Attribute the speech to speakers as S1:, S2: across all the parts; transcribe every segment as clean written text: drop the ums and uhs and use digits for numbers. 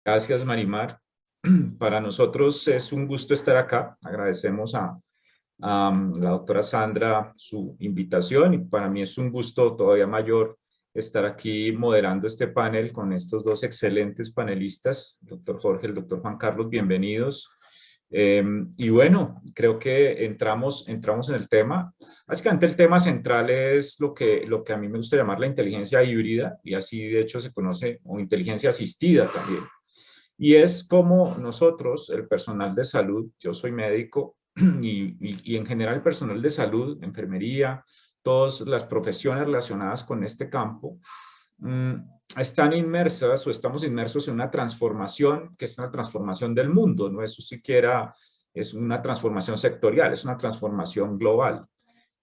S1: Gracias, Marimar. Para nosotros es un gusto estar acá. Agradecemos a la doctora Sandra su invitación y para mí es un gusto todavía mayor estar aquí moderando este panel con estos dos excelentes panelistas, el doctor Jorge y el doctor Juan Carlos. Bienvenidos. Y bueno, creo que entramos en el tema. Básicamente el tema central es lo que a mí me gusta llamar la inteligencia híbrida y así de hecho se conoce como inteligencia asistida también. Y es como nosotros, el personal de salud, yo soy médico y en general el personal de salud, enfermería, todas las profesiones relacionadas con este campo, mm, están inmersas o estamos inmersos en una transformación que es una transformación del mundo, no es siquiera es una transformación sectorial, es una transformación global.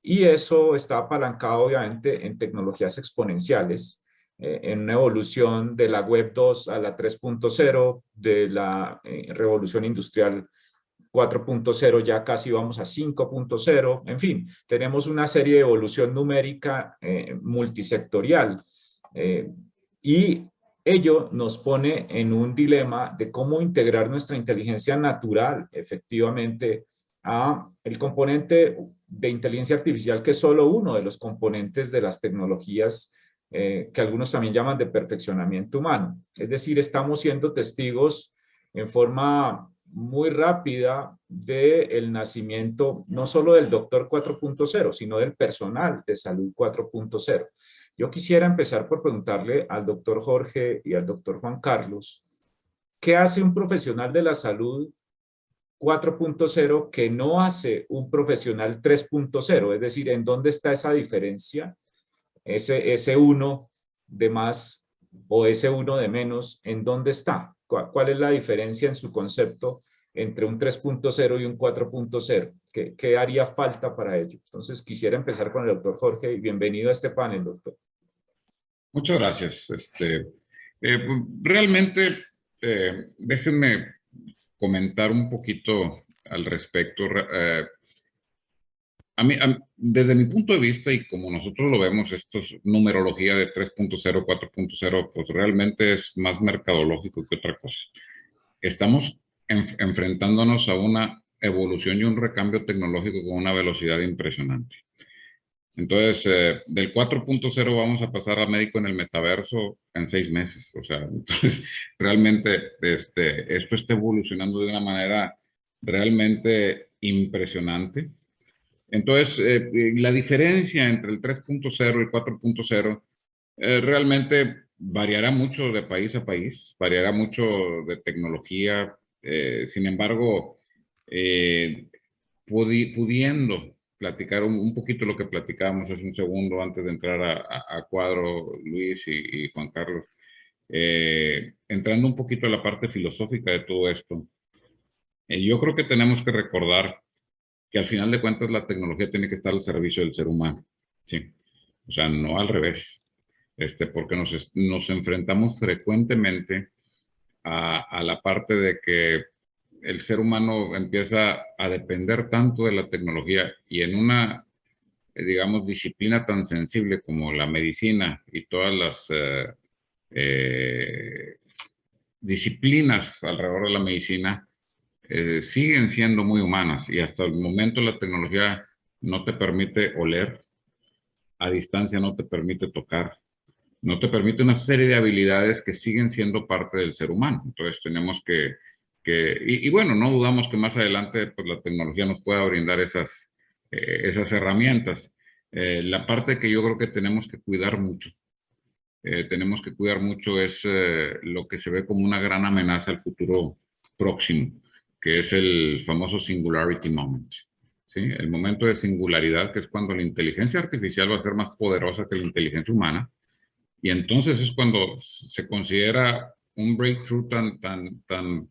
S1: Y eso está apalancado obviamente en tecnologías exponenciales, en una evolución de la web 2 a la 3.0, de la revolución industrial 4.0, ya casi vamos a 5.0, en fin, tenemos una serie de evolución numérica multisectorial eh, y ello nos pone en un dilema de cómo integrar nuestra inteligencia natural efectivamente a el componente de inteligencia artificial que es solo uno de los componentes de las tecnologías que algunos también llaman de perfeccionamiento humano. Es decir, estamos siendo testigos en forma muy rápida del nacimiento no solo del doctor 4.0, sino del personal de salud 4.0. Yo quisiera empezar por preguntarle al doctor Jorge y al doctor Juan Carlos, ¿qué hace un profesional de la salud 4.0 que no hace un profesional 3.0? Es decir, ¿en dónde está esa diferencia? Ese uno de más o ese uno de menos, ¿en dónde está? ¿Cuál es la diferencia en su concepto entre un 3.0 y un 4.0? ¿Qué haría falta para ello? Entonces quisiera empezar con el doctor Jorge y bienvenido a este panel, doctor.
S2: Muchas gracias. Realmente, déjenme comentar un poquito al respecto. Desde mi punto de vista y como nosotros lo vemos, esto es numerología de 3.0, 4.0, pues realmente es más mercadológico que otra cosa. Estamos enfrentándonos a una evolución y un recambio tecnológico con una velocidad impresionante. Entonces, del 4.0 vamos a pasar a médico en el metaverso en 6 meses. O sea, entonces, realmente esto está evolucionando de una manera realmente impresionante. Entonces, la diferencia entre el 3.0 y 4.0 realmente variará mucho de país a país, variará mucho de tecnología. Sin embargo, eh, pudiendo platicar un poquito lo que platicábamos hace un segundo antes de entrar a cuadro, Luis y Juan Carlos, entrando un poquito a la parte filosófica de todo esto, yo creo que tenemos que recordar que al final de cuentas la tecnología tiene que estar al servicio del ser humano, ¿sí? O sea, no al revés, porque nos enfrentamos frecuentemente a la parte de que el ser humano empieza a depender tanto de la tecnología y en una, digamos, disciplina tan sensible como la medicina y todas las eh, disciplinas alrededor de la medicina siguen siendo muy humanas y hasta el momento la tecnología no te permite oler, a distancia no te permite tocar, no te permite una serie de habilidades que siguen siendo parte del ser humano. Entonces tenemos y bueno, no dudamos que más adelante pues, la tecnología nos pueda brindar esas herramientas. La parte que yo creo que tenemos que cuidar mucho es lo que se ve como una gran amenaza al futuro próximo, que es el famoso singularity moment. ¿Sí? El momento de singularidad, que es cuando la inteligencia artificial va a ser más poderosa que la inteligencia humana, y entonces es cuando se considera un breakthrough tan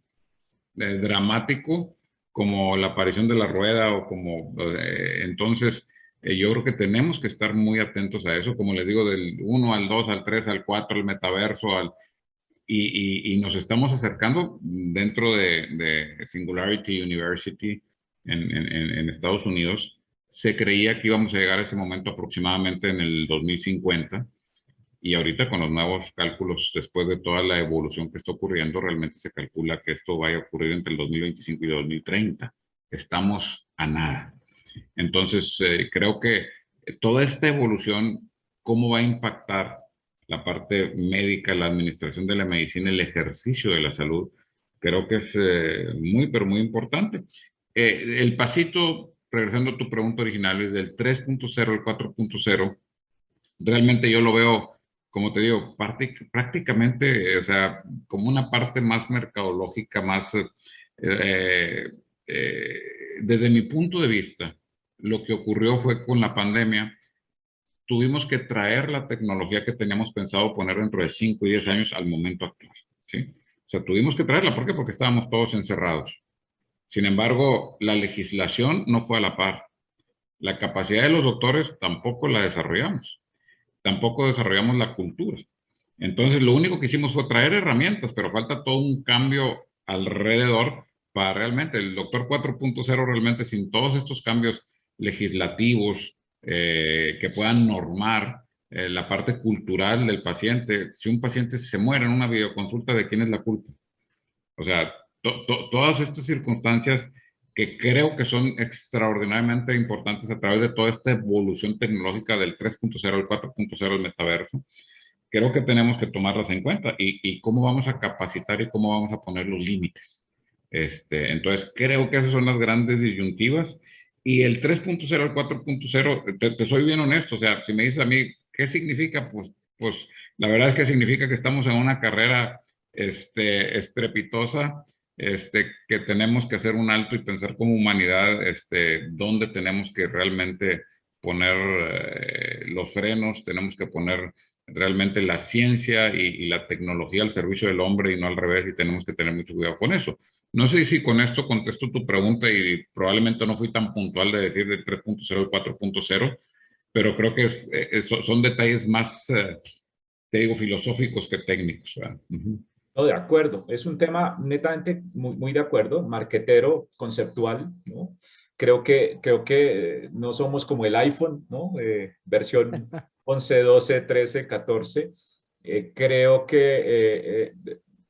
S2: dramático como la aparición de la rueda o como entonces yo creo que tenemos que estar muy atentos a eso, como les digo, del 1 al 2 al 3 al 4 al metaverso y nos estamos acercando dentro de Singularity University en Estados Unidos. Se creía que íbamos a llegar a ese momento aproximadamente en el 2050. Y ahorita con los nuevos cálculos, después de toda la evolución que está ocurriendo, realmente se calcula que esto vaya a ocurrir entre el 2025 y 2030. Estamos a nada. Entonces, creo que toda esta evolución, ¿cómo va a impactar la parte médica, la administración de la medicina, el ejercicio de la salud? Creo que es muy, pero muy importante. El pasito, regresando a tu pregunta original, es del 3.0 al 4.0. Realmente yo lo veo, como te digo, prácticamente, o sea, como una parte más mercadológica, más, eh, eh, desde mi punto de vista, lo que ocurrió fue con la pandemia, tuvimos que traer la tecnología que teníamos pensado poner dentro de 5 y 10 años al momento actual, ¿sí? O sea, tuvimos que traerla, ¿por qué? Porque estábamos todos encerrados. Sin embargo, la legislación no fue a la par. La capacidad de los doctores tampoco la desarrollamos. Tampoco desarrollamos la cultura. Entonces, lo único que hicimos fue traer herramientas, pero falta todo un cambio alrededor para realmente el doctor 4.0 realmente sin todos estos cambios legislativos que puedan normar la parte cultural del paciente. Si un paciente se muere en una videoconsulta, ¿de quién es la culpa? O sea, todas estas circunstancias que creo que son extraordinariamente importantes a través de toda esta evolución tecnológica del 3.0 al 4.0 del metaverso, creo que tenemos que tomarlas en cuenta y cómo vamos a capacitar y cómo vamos a poner los límites. Entonces, creo que esas son las grandes disyuntivas. Y el 3.0 al 4.0, te soy bien honesto, o sea, si me dices a mí, ¿qué significa? Pues la verdad es que significa que estamos en una carrera estrepitosa, que tenemos que hacer un alto y pensar como humanidad, dónde tenemos que realmente poner los frenos, tenemos que poner realmente la ciencia y la tecnología al servicio del hombre y no al revés, y tenemos que tener mucho cuidado con eso. No sé si con esto contesto tu pregunta y probablemente no fui tan puntual de decir del 3.0 al 4.0, pero creo que son detalles más, te digo, filosóficos que técnicos, ¿verdad? Ujú.
S1: No, de acuerdo, es un tema netamente muy de acuerdo, marquetero, conceptual, ¿no? Creo que no somos como el iPhone, ¿no? Versión 11, 12, 13, 14. Creo que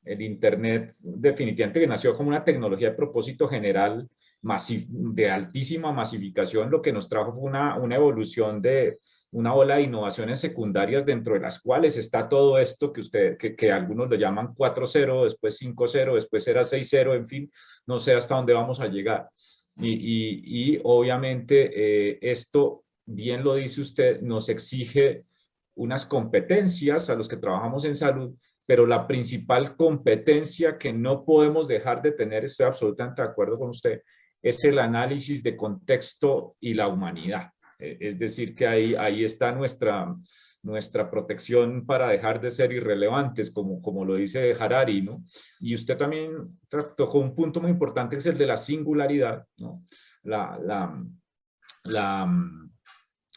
S1: el Internet definitivamente que nació como una tecnología de propósito general de altísima masificación, lo que nos trajo fue una evolución de una ola de innovaciones secundarias dentro de las cuales está todo esto que algunos lo llaman 4.0, después 5.0, después era 6.0, en fin, no sé hasta dónde vamos a llegar. Y obviamente esto, bien lo dice usted, nos exige unas competencias a los que trabajamos en salud, pero la principal competencia que no podemos dejar de tener, estoy absolutamente de acuerdo con usted, es el análisis de contexto y la humanidad. Es decir, que ahí está nuestra protección para dejar de ser irrelevantes, como lo dice Harari, ¿no? Y usted también tocó un punto muy importante, que es el de la singularidad, ¿no? La, la, la,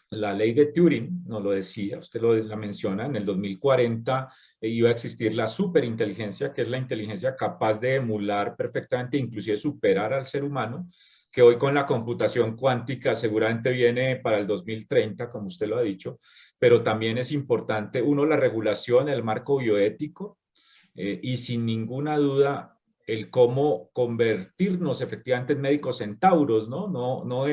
S1: la ley de Turing nos lo decía, usted la menciona, en el 2040 iba a existir la superinteligencia, que es la inteligencia capaz de emular perfectamente, inclusive superar al ser humano, que hoy con la computación cuántica seguramente viene para el 2030, como usted lo ha dicho, pero también es importante, uno, la regulación, el marco bioético, y sin ninguna duda el cómo convertirnos efectivamente en médicos centauros, ¿no? No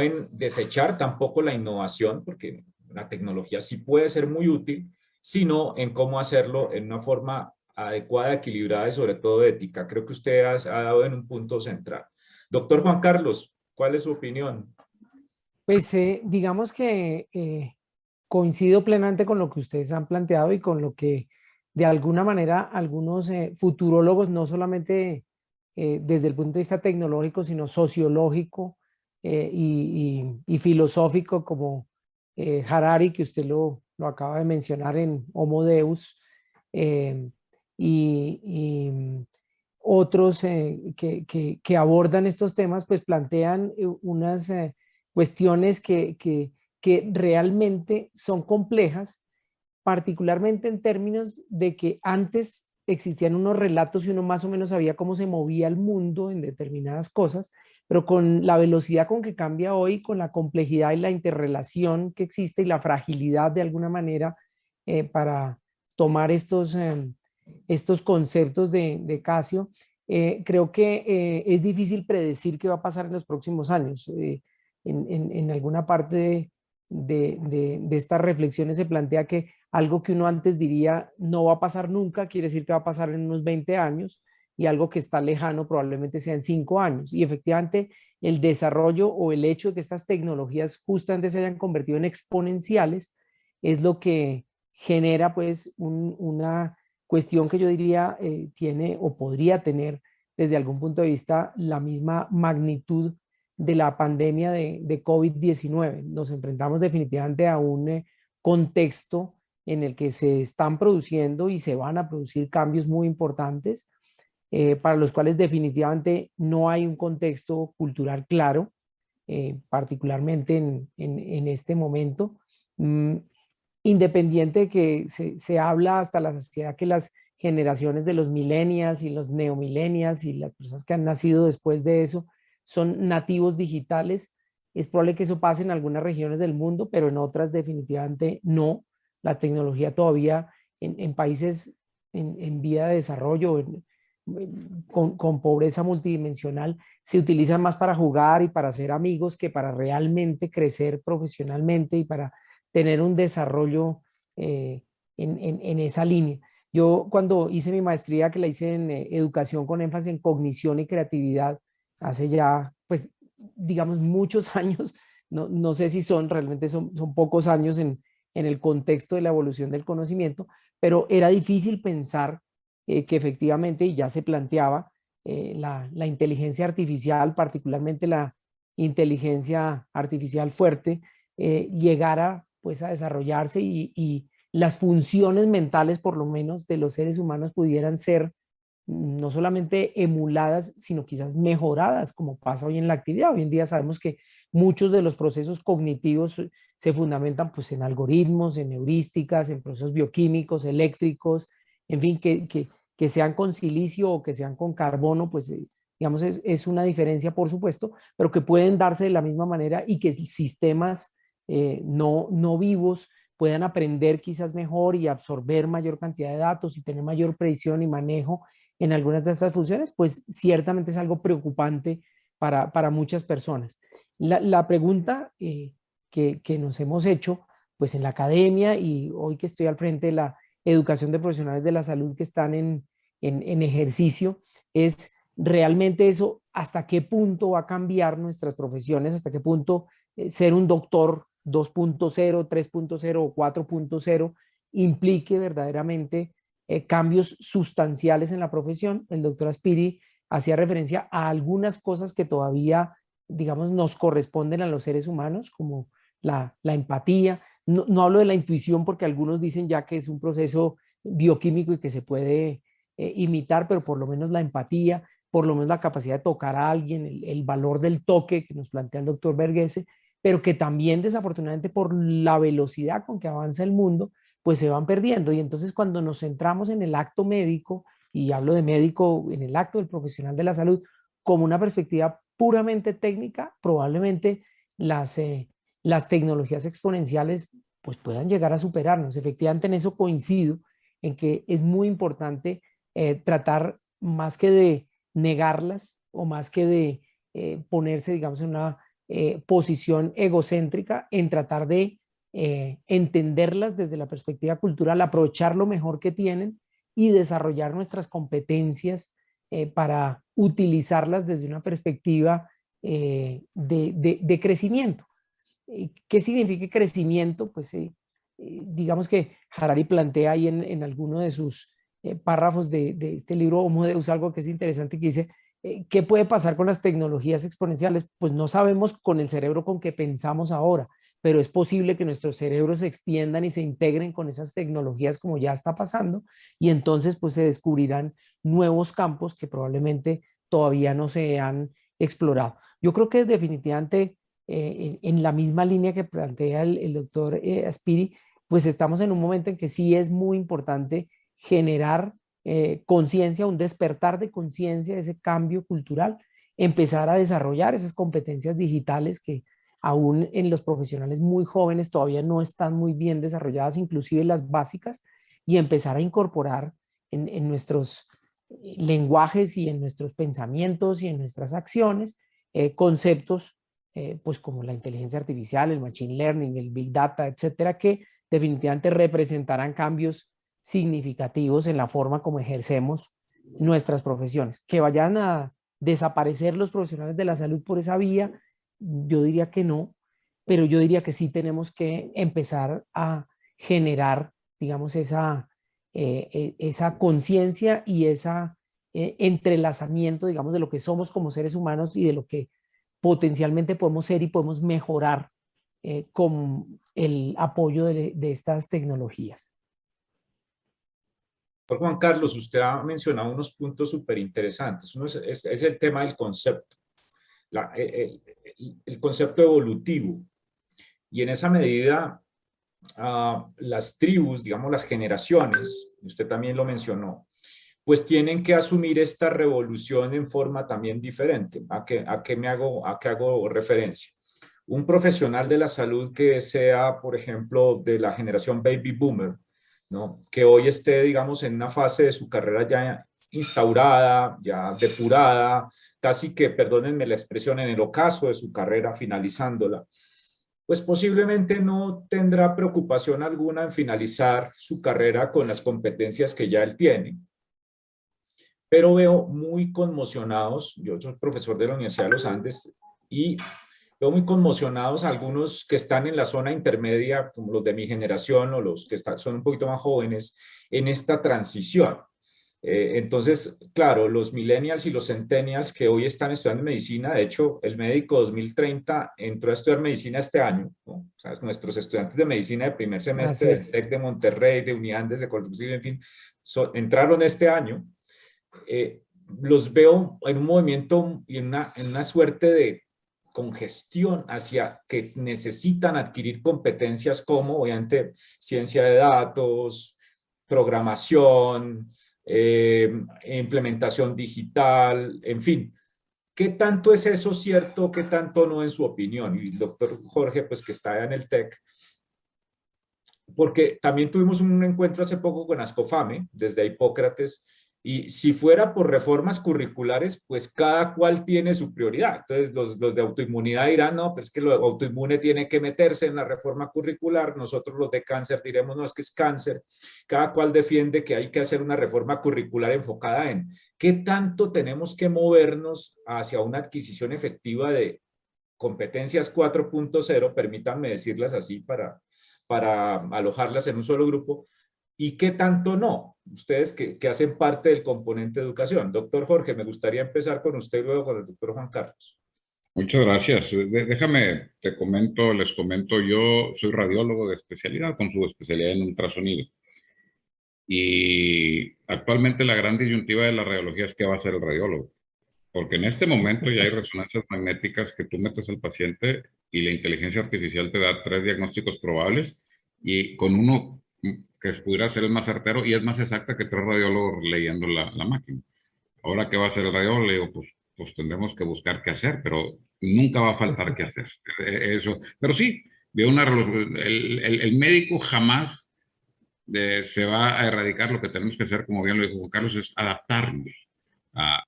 S1: en desechar tampoco la innovación, porque la tecnología sí puede ser muy útil, sino en cómo hacerlo en una forma adecuada, equilibrada y sobre todo ética. Creo que usted ha dado en un punto central. Doctor Juan Carlos, ¿cuál es su opinión?
S3: Pues digamos que coincido plenamente con lo que ustedes han planteado y con lo que de alguna manera algunos futurólogos, no solamente desde el punto de vista tecnológico, sino sociológico y filosófico, como Harari, que usted lo acaba de mencionar en Homo Deus, eh, y otros que abordan estos temas, pues plantean unas cuestiones que realmente son complejas, particularmente en términos de que antes existían unos relatos y uno más o menos sabía cómo se movía el mundo en determinadas cosas, pero con la velocidad con que cambia hoy, con la complejidad y la interrelación que existe y la fragilidad de alguna manera para tomar estos conceptos de Casio. Creo que es difícil predecir qué va a pasar en los próximos años. En alguna parte de estas reflexiones se plantea que algo que uno antes diría no va a pasar nunca, quiere decir que va a pasar en unos 20 años, y algo que está lejano probablemente sea en 5 años. Y efectivamente el desarrollo o el hecho de que estas tecnologías justamente se hayan convertido en exponenciales es lo que genera pues una cuestión que yo diría tiene o podría tener desde algún punto de vista la misma magnitud de la pandemia de COVID-19. Nos enfrentamos definitivamente a un contexto en el que se están produciendo y se van a producir cambios muy importantes, para los cuales definitivamente no hay un contexto cultural claro, particularmente en este momento. Independiente de que se habla hasta la saciedad que las generaciones de los millennials y los neomillennials y las personas que han nacido después de eso son nativos digitales, es probable que eso pase en algunas regiones del mundo, pero en otras definitivamente no. La tecnología todavía en países en vía de desarrollo, con pobreza multidimensional, se utiliza más para jugar y para hacer amigos que para realmente crecer profesionalmente y para tener un desarrollo en esa línea. Yo cuando hice mi maestría, que la hice en educación con énfasis en cognición y creatividad, hace ya, pues, digamos, muchos años, no sé si realmente son pocos años en el contexto de la evolución del conocimiento, pero era difícil pensar que efectivamente, y ya se planteaba, la inteligencia artificial, particularmente la inteligencia artificial fuerte, llegara pues a desarrollarse y las funciones mentales, por lo menos, de los seres humanos pudieran ser no solamente emuladas, sino quizás mejoradas, como pasa hoy en la actividad. Hoy en día sabemos que muchos de los procesos cognitivos se fundamentan pues en algoritmos, en heurísticas, en procesos bioquímicos, eléctricos, en fin, que sean con silicio o que sean con carbono, pues digamos es una diferencia por supuesto, pero que pueden darse de la misma manera y que sistemas no vivos puedan aprender quizás mejor y absorber mayor cantidad de datos y tener mayor predicción y manejo en algunas de estas funciones, pues ciertamente es algo preocupante para muchas personas. La pregunta que nos hemos hecho, pues en la academia y hoy que estoy al frente de la educación de profesionales de la salud que están en ejercicio, es realmente eso, hasta qué punto va a cambiar nuestras profesiones, hasta qué punto ser un doctor 2.0, 3.0 o 4.0 implique verdaderamente cambios sustanciales en la profesión. El doctor Aspiri hacía referencia a algunas cosas que todavía, digamos, nos corresponden a los seres humanos, como la empatía. No hablo de la intuición porque algunos dicen ya que es un proceso bioquímico y que se puede imitar, pero por lo menos la empatía, por lo menos la capacidad de tocar a alguien, el valor del toque que nos plantea el doctor Verghese, pero que también desafortunadamente por la velocidad con que avanza el mundo, pues se van perdiendo. Y entonces cuando nos centramos en el acto médico, y hablo de médico en el acto del profesional de la salud, como una perspectiva puramente técnica, probablemente las tecnologías exponenciales pues puedan llegar a superarnos. Efectivamente en eso coincido, en que es muy importante tratar más que de negarlas o más que de ponerse, digamos, en una posición egocéntrica, en tratar de entenderlas desde la perspectiva cultural, aprovechar lo mejor que tienen y desarrollar nuestras competencias para utilizarlas desde una perspectiva de crecimiento. ¿Qué significa crecimiento? Pues digamos que Harari plantea ahí en alguno de sus párrafos de este libro Homo Deus algo que es interesante, que dice ¿qué puede pasar con las tecnologías exponenciales? Pues no sabemos con el cerebro con que pensamos ahora, pero es posible que nuestros cerebros se extiendan y se integren con esas tecnologías como ya está pasando, y entonces pues se descubrirán nuevos campos que probablemente todavía no se han explorado. Yo creo que definitivamente en la misma línea que plantea el doctor Aspiri, pues estamos en un momento en que sí es muy importante generar conciencia, un despertar de conciencia, ese cambio cultural, empezar a desarrollar esas competencias digitales que aún en los profesionales muy jóvenes todavía no están muy bien desarrolladas, inclusive las básicas, y empezar a incorporar en nuestros lenguajes y en nuestros pensamientos y en nuestras acciones conceptos pues como la inteligencia artificial, el machine learning, el big data, etcétera, que definitivamente representarán cambios significativos en la forma como ejercemos nuestras profesiones. Que vayan a desaparecer los profesionales de la salud por esa vía, yo diría que no, pero yo diría que sí tenemos que empezar a generar, digamos, esa conciencia y ese entrelazamiento, digamos, de lo que somos como seres humanos y de lo que potencialmente podemos ser y podemos mejorar con el apoyo de estas tecnologías.
S1: Juan Carlos, usted ha mencionado unos puntos súper interesantes. Uno es el tema del concepto, el concepto evolutivo. Y en esa medida, las tribus, digamos las generaciones, usted también lo mencionó, pues tienen que asumir esta revolución en forma también diferente. ¿A qué hago referencia? Un profesional de la salud que sea, por ejemplo, de la generación baby boomer, ¿no? Que hoy esté, digamos, en una fase de su carrera ya instaurada, ya depurada, casi que, perdónenme la expresión, en el ocaso de su carrera, finalizándola, pues posiblemente no tendrá preocupación alguna en finalizar su carrera con las competencias que ya él tiene. Pero veo muy conmocionados, yo soy profesor de la Universidad de los Andes, y veo muy conmocionados a algunos que están en la zona intermedia, como los de mi generación o los que son un poquito más jóvenes, en esta transición. Entonces, claro, los millennials y los centennials que hoy están estudiando medicina, de hecho, el médico 2030 entró a estudiar medicina este año, ¿no? O sea, nuestros estudiantes de medicina de primer semestre del TEC de Monterrey, de Uniandes, de Colorado, en fin, entraron este año. Los veo en un movimiento y en una suerte de congestión hacia que necesitan adquirir competencias como, obviamente, ciencia de datos, programación, implementación digital, en fin. ¿Qué tanto es eso cierto? ¿Qué tanto no en su opinión? Y el doctor Jorge, pues que está en el TEC, porque también tuvimos un encuentro hace poco con Ascofame, desde Hipócrates, y si fuera por reformas curriculares, pues cada cual tiene su prioridad. Entonces los de autoinmunidad dirán, no, pues que lo autoinmune tiene que meterse en la reforma curricular, nosotros los de cáncer diremos, no, es que es cáncer. Cada cual defiende que hay que hacer una reforma curricular enfocada en qué tanto tenemos que movernos hacia una adquisición efectiva de competencias 4.0, permítanme decirlas así para alojarlas en un solo grupo, y qué tanto no, ustedes que hacen parte del componente de educación. Doctor Jorge, me gustaría empezar con usted y luego con el doctor Juan Carlos.
S2: Muchas gracias. Déjame, les comento, yo soy radiólogo de especialidad con su especialidad en ultrasonido. Y actualmente la gran disyuntiva de la radiología es qué va a hacer el radiólogo. Porque en este momento ya hay resonancias magnéticas que tú metes al paciente y la inteligencia artificial te da 3 diagnósticos probables y con uno que pudiera ser el más certero y es más exacta que 3 radiólogos leyendo la máquina. Ahora, ¿qué va a hacer el radiólogo? Le digo, pues tendremos que buscar qué hacer, pero nunca va a faltar qué hacer. Eso. Pero sí, el médico jamás se va a erradicar. Lo que tenemos que hacer, como bien lo dijo Juan Carlos, es adaptarnos a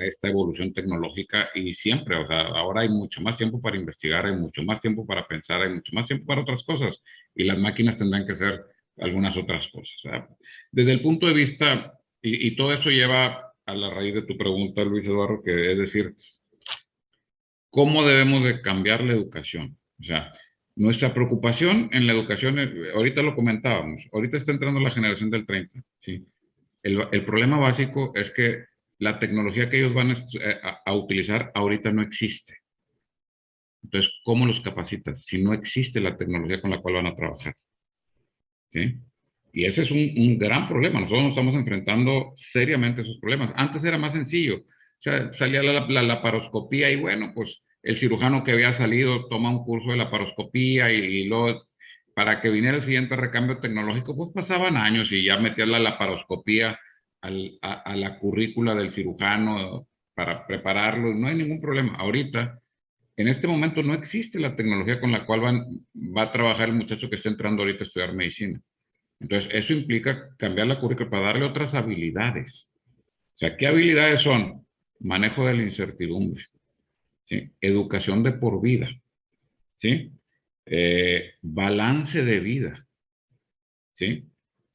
S2: esta evolución tecnológica y siempre, o sea, ahora hay mucho más tiempo para investigar, hay mucho más tiempo para pensar, hay mucho más tiempo para otras cosas y las máquinas tendrán que hacer algunas otras cosas. O sea, desde el punto de vista, y todo eso lleva a la raíz de tu pregunta, Luis Eduardo, que es decir, ¿cómo debemos de cambiar la educación? O sea, nuestra preocupación en la educación, ahorita lo comentábamos, ahorita está entrando la generación del 30, ¿sí? El problema básico es que la tecnología que ellos van a utilizar ahorita no existe. Entonces, ¿cómo los capacitas si no existe la tecnología con la cual van a trabajar? ¿Sí? Y ese es un gran problema. Nosotros nos estamos enfrentando seriamente a esos problemas. Antes era más sencillo. O sea, salía la laparoscopía y bueno, pues el cirujano que había salido toma un curso de laparoscopía y luego para que viniera el siguiente recambio tecnológico, pues pasaban años y ya metías la laparoscopía a la currícula del cirujano para prepararlo. No hay ningún problema. Ahorita en este momento no existe la tecnología con la cual va a trabajar el muchacho que está entrando ahorita a estudiar medicina. Entonces, eso implica cambiar la currícula para darle otras habilidades. O sea, ¿qué habilidades son? Manejo de la incertidumbre, ¿sí? Educación de por vida, ¿sí? Balance de vida, ¿sí?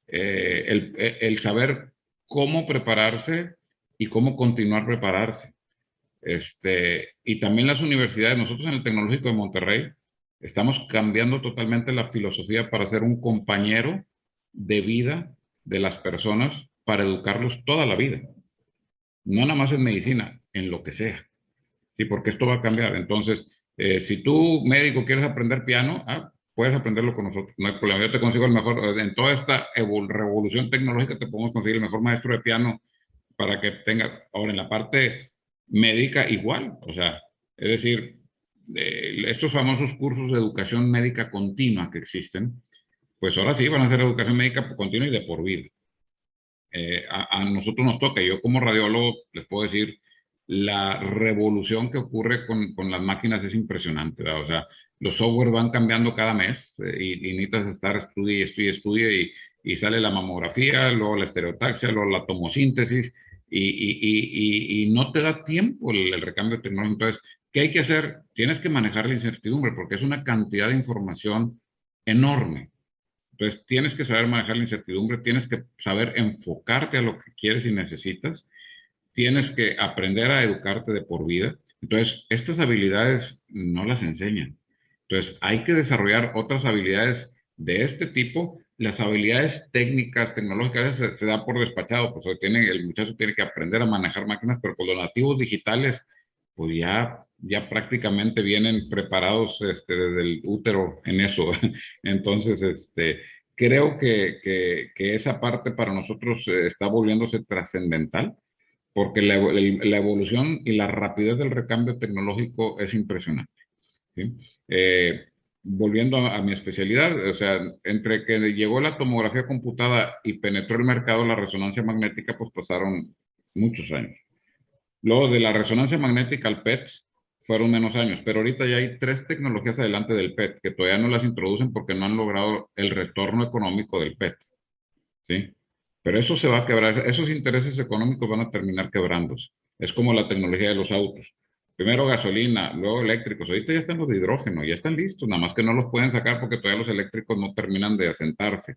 S2: El saber cómo prepararse y cómo continuar prepararse. Y también las universidades, nosotros en el Tecnológico de Monterrey, estamos cambiando totalmente la filosofía para ser un compañero de vida de las personas para educarlos toda la vida. No nada más en medicina, en lo que sea. Sí, porque esto va a cambiar. Entonces, si tú, médico, quieres aprender piano, puedes aprenderlo con nosotros. No hay problema. Yo te consigo el mejor, en toda esta revolución tecnológica te podemos conseguir el mejor maestro de piano para que tenga, ahora en la parte médica igual. O sea, es decir, estos famosos cursos de educación médica continua que existen, pues ahora sí van a ser educación médica continua y de por vida. A nosotros nos toca, yo como radiólogo les puedo decir, la revolución que ocurre con las máquinas es impresionante, ¿verdad? O sea, los software van cambiando cada mes y necesitas estar estudie y sale la mamografía, luego la estereotaxia, luego la tomosíntesis y no te da tiempo el recambio tecnológico. Entonces, ¿qué hay que hacer? Tienes que manejar la incertidumbre porque es una cantidad de información enorme. Entonces, tienes que saber manejar la incertidumbre, tienes que saber enfocarte a lo que quieres y necesitas, tienes que aprender a educarte de por vida. Entonces, estas habilidades no las enseñan. Entonces, hay que desarrollar otras habilidades de este tipo. Las habilidades técnicas, tecnológicas, se da por despachado. Pues el muchacho tiene que aprender a manejar máquinas, pero con los nativos digitales, pues ya prácticamente vienen preparados desde el útero en eso. Entonces, creo que esa parte para nosotros está volviéndose trascendental porque la evolución y la rapidez del recambio tecnológico es impresionante, ¿sí? Volviendo a mi especialidad, o sea, entre que llegó la tomografía computada y penetró el mercado la resonancia magnética, pues pasaron muchos años. Luego de la resonancia magnética al PET fueron menos años, pero ahorita ya hay 3 tecnologías adelante del PET que todavía no las introducen porque no han logrado el retorno económico del PET, ¿sí? Pero eso se va a quebrar, esos intereses económicos van a terminar quebrándose. Es como la tecnología de los autos. Primero gasolina, luego eléctricos. Ahorita ya están los de hidrógeno, ya están listos, nada más que no los pueden sacar porque todavía los eléctricos no terminan de asentarse.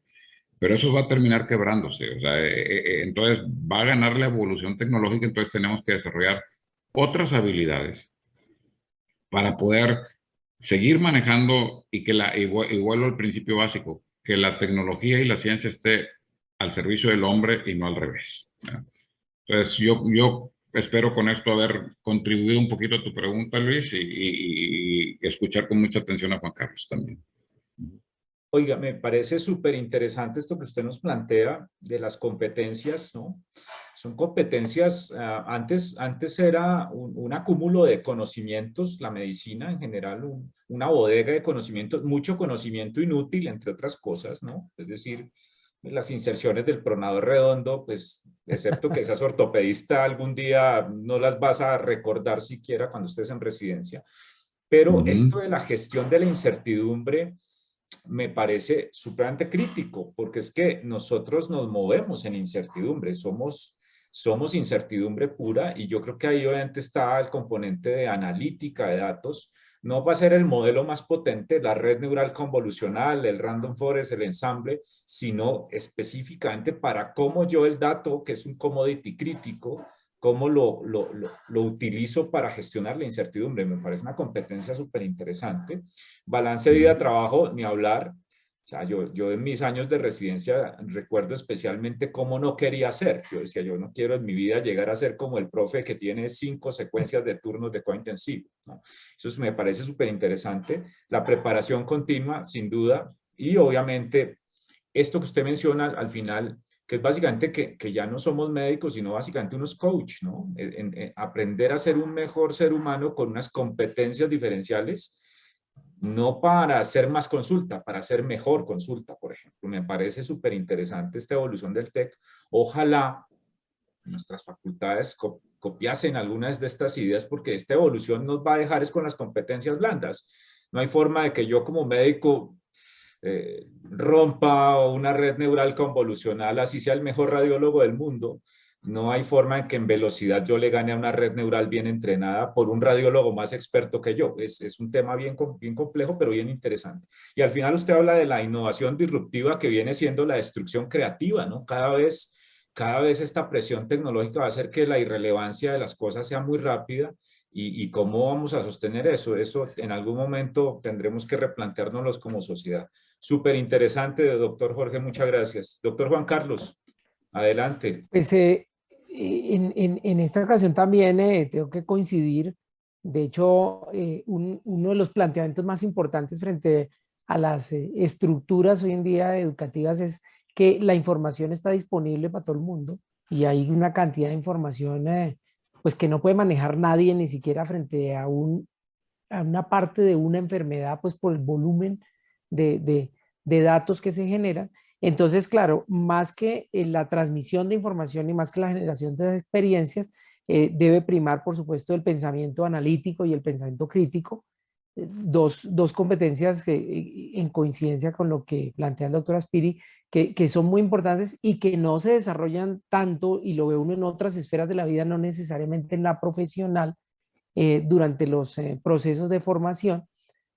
S2: Pero eso va a terminar quebrándose. O sea, entonces va a ganar la evolución tecnológica, entonces tenemos que desarrollar otras habilidades para poder seguir manejando y que y vuelvo al principio básico, que la tecnología y la ciencia esté al servicio del hombre y no al revés, ¿verdad? Entonces, yo espero con esto haber contribuido un poquito a tu pregunta, Luis, y escuchar con mucha atención a Juan Carlos también.
S1: Oiga, me parece súper interesante esto que usted nos plantea de las competencias, ¿no? Son competencias, antes era un acúmulo de conocimientos, la medicina en general, una bodega de conocimientos, mucho conocimiento inútil, entre otras cosas, ¿no? Es decir, las inserciones del pronador redondo, pues, excepto que seas ortopedista, algún día no las vas a recordar siquiera cuando estés en residencia. Pero esto de la gestión de la incertidumbre me parece supremamente crítico, porque es que nosotros nos movemos en incertidumbre, somos incertidumbre pura, y yo creo que ahí obviamente está el componente de analítica de datos. No va a ser el modelo más potente, la red neural convolucional, el random forest, el ensamble, sino específicamente para cómo yo el dato, que es un commodity crítico, cómo lo utilizo para gestionar la incertidumbre. Me parece una competencia súper interesante. Balance vida-trabajo, ni hablar. O sea, yo en mis años de residencia recuerdo especialmente cómo no quería ser. Yo decía, yo no quiero en mi vida llegar a ser como el profe que tiene 5 secuencias de turnos de cointensivo, ¿no? Eso me parece súper interesante. La preparación continua, sin duda. Y obviamente, esto que usted menciona al final, que es básicamente que ya no somos médicos, sino básicamente unos coach, ¿no? Aprender a ser un mejor ser humano con unas competencias diferenciales, no para hacer más consulta, para hacer mejor consulta, por ejemplo. Me parece súper interesante esta evolución del TEC. Ojalá nuestras facultades copiasen algunas de estas ideas, porque esta evolución nos va a dejar es con las competencias blandas. No hay forma de que yo como médico rompa una red neural convolucional, así sea el mejor radiólogo del mundo. No hay forma en que en velocidad yo le gane a una red neural bien entrenada por un radiólogo más experto que yo. Es un tema bien complejo, pero bien interesante. Y al final usted habla de la innovación disruptiva, que viene siendo la destrucción creativa, ¿no? Cada vez esta presión tecnológica va a hacer que la irrelevancia de las cosas sea muy rápida. ¿Y cómo vamos a sostener eso? Eso en algún momento tendremos que replanteárnoslos como sociedad. Súper interesante, doctor Jorge, muchas gracias. Doctor Juan Carlos, adelante.
S3: Pues en esta ocasión también tengo que coincidir. De hecho, uno de los planteamientos más importantes frente a las estructuras hoy en día educativas es que la información está disponible para todo el mundo y hay una cantidad de información pues que no puede manejar nadie, ni siquiera frente a una parte de una enfermedad, pues por el volumen de datos que se generan. Entonces, claro, más que la transmisión de información y más que la generación de experiencias, debe primar, por supuesto, el pensamiento analítico y el pensamiento crítico, dos competencias que, en coincidencia con lo que plantea el doctor Aspiri, que son muy importantes y que no se desarrollan tanto, y lo ve uno en otras esferas de la vida, no necesariamente en la profesional, durante los procesos de formación,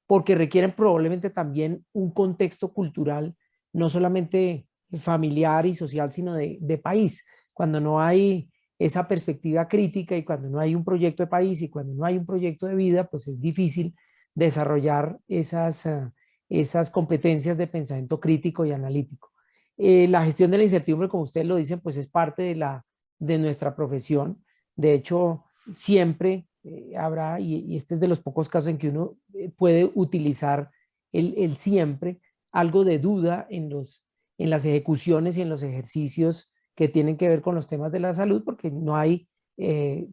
S3: porque requieren probablemente también un contexto cultural, no solamente familiar y social, sino de país. Cuando no hay esa perspectiva crítica y cuando no hay un proyecto de país y cuando no hay un proyecto de vida, pues es difícil desarrollar esas competencias de pensamiento crítico y analítico. La gestión de la incertidumbre, como ustedes lo dicen, pues es parte de nuestra profesión. De hecho, siempre habrá, y este es de los pocos casos en que uno puede utilizar el siempre, algo de duda en las ejecuciones y en los ejercicios que tienen que ver con los temas de la salud, porque no hay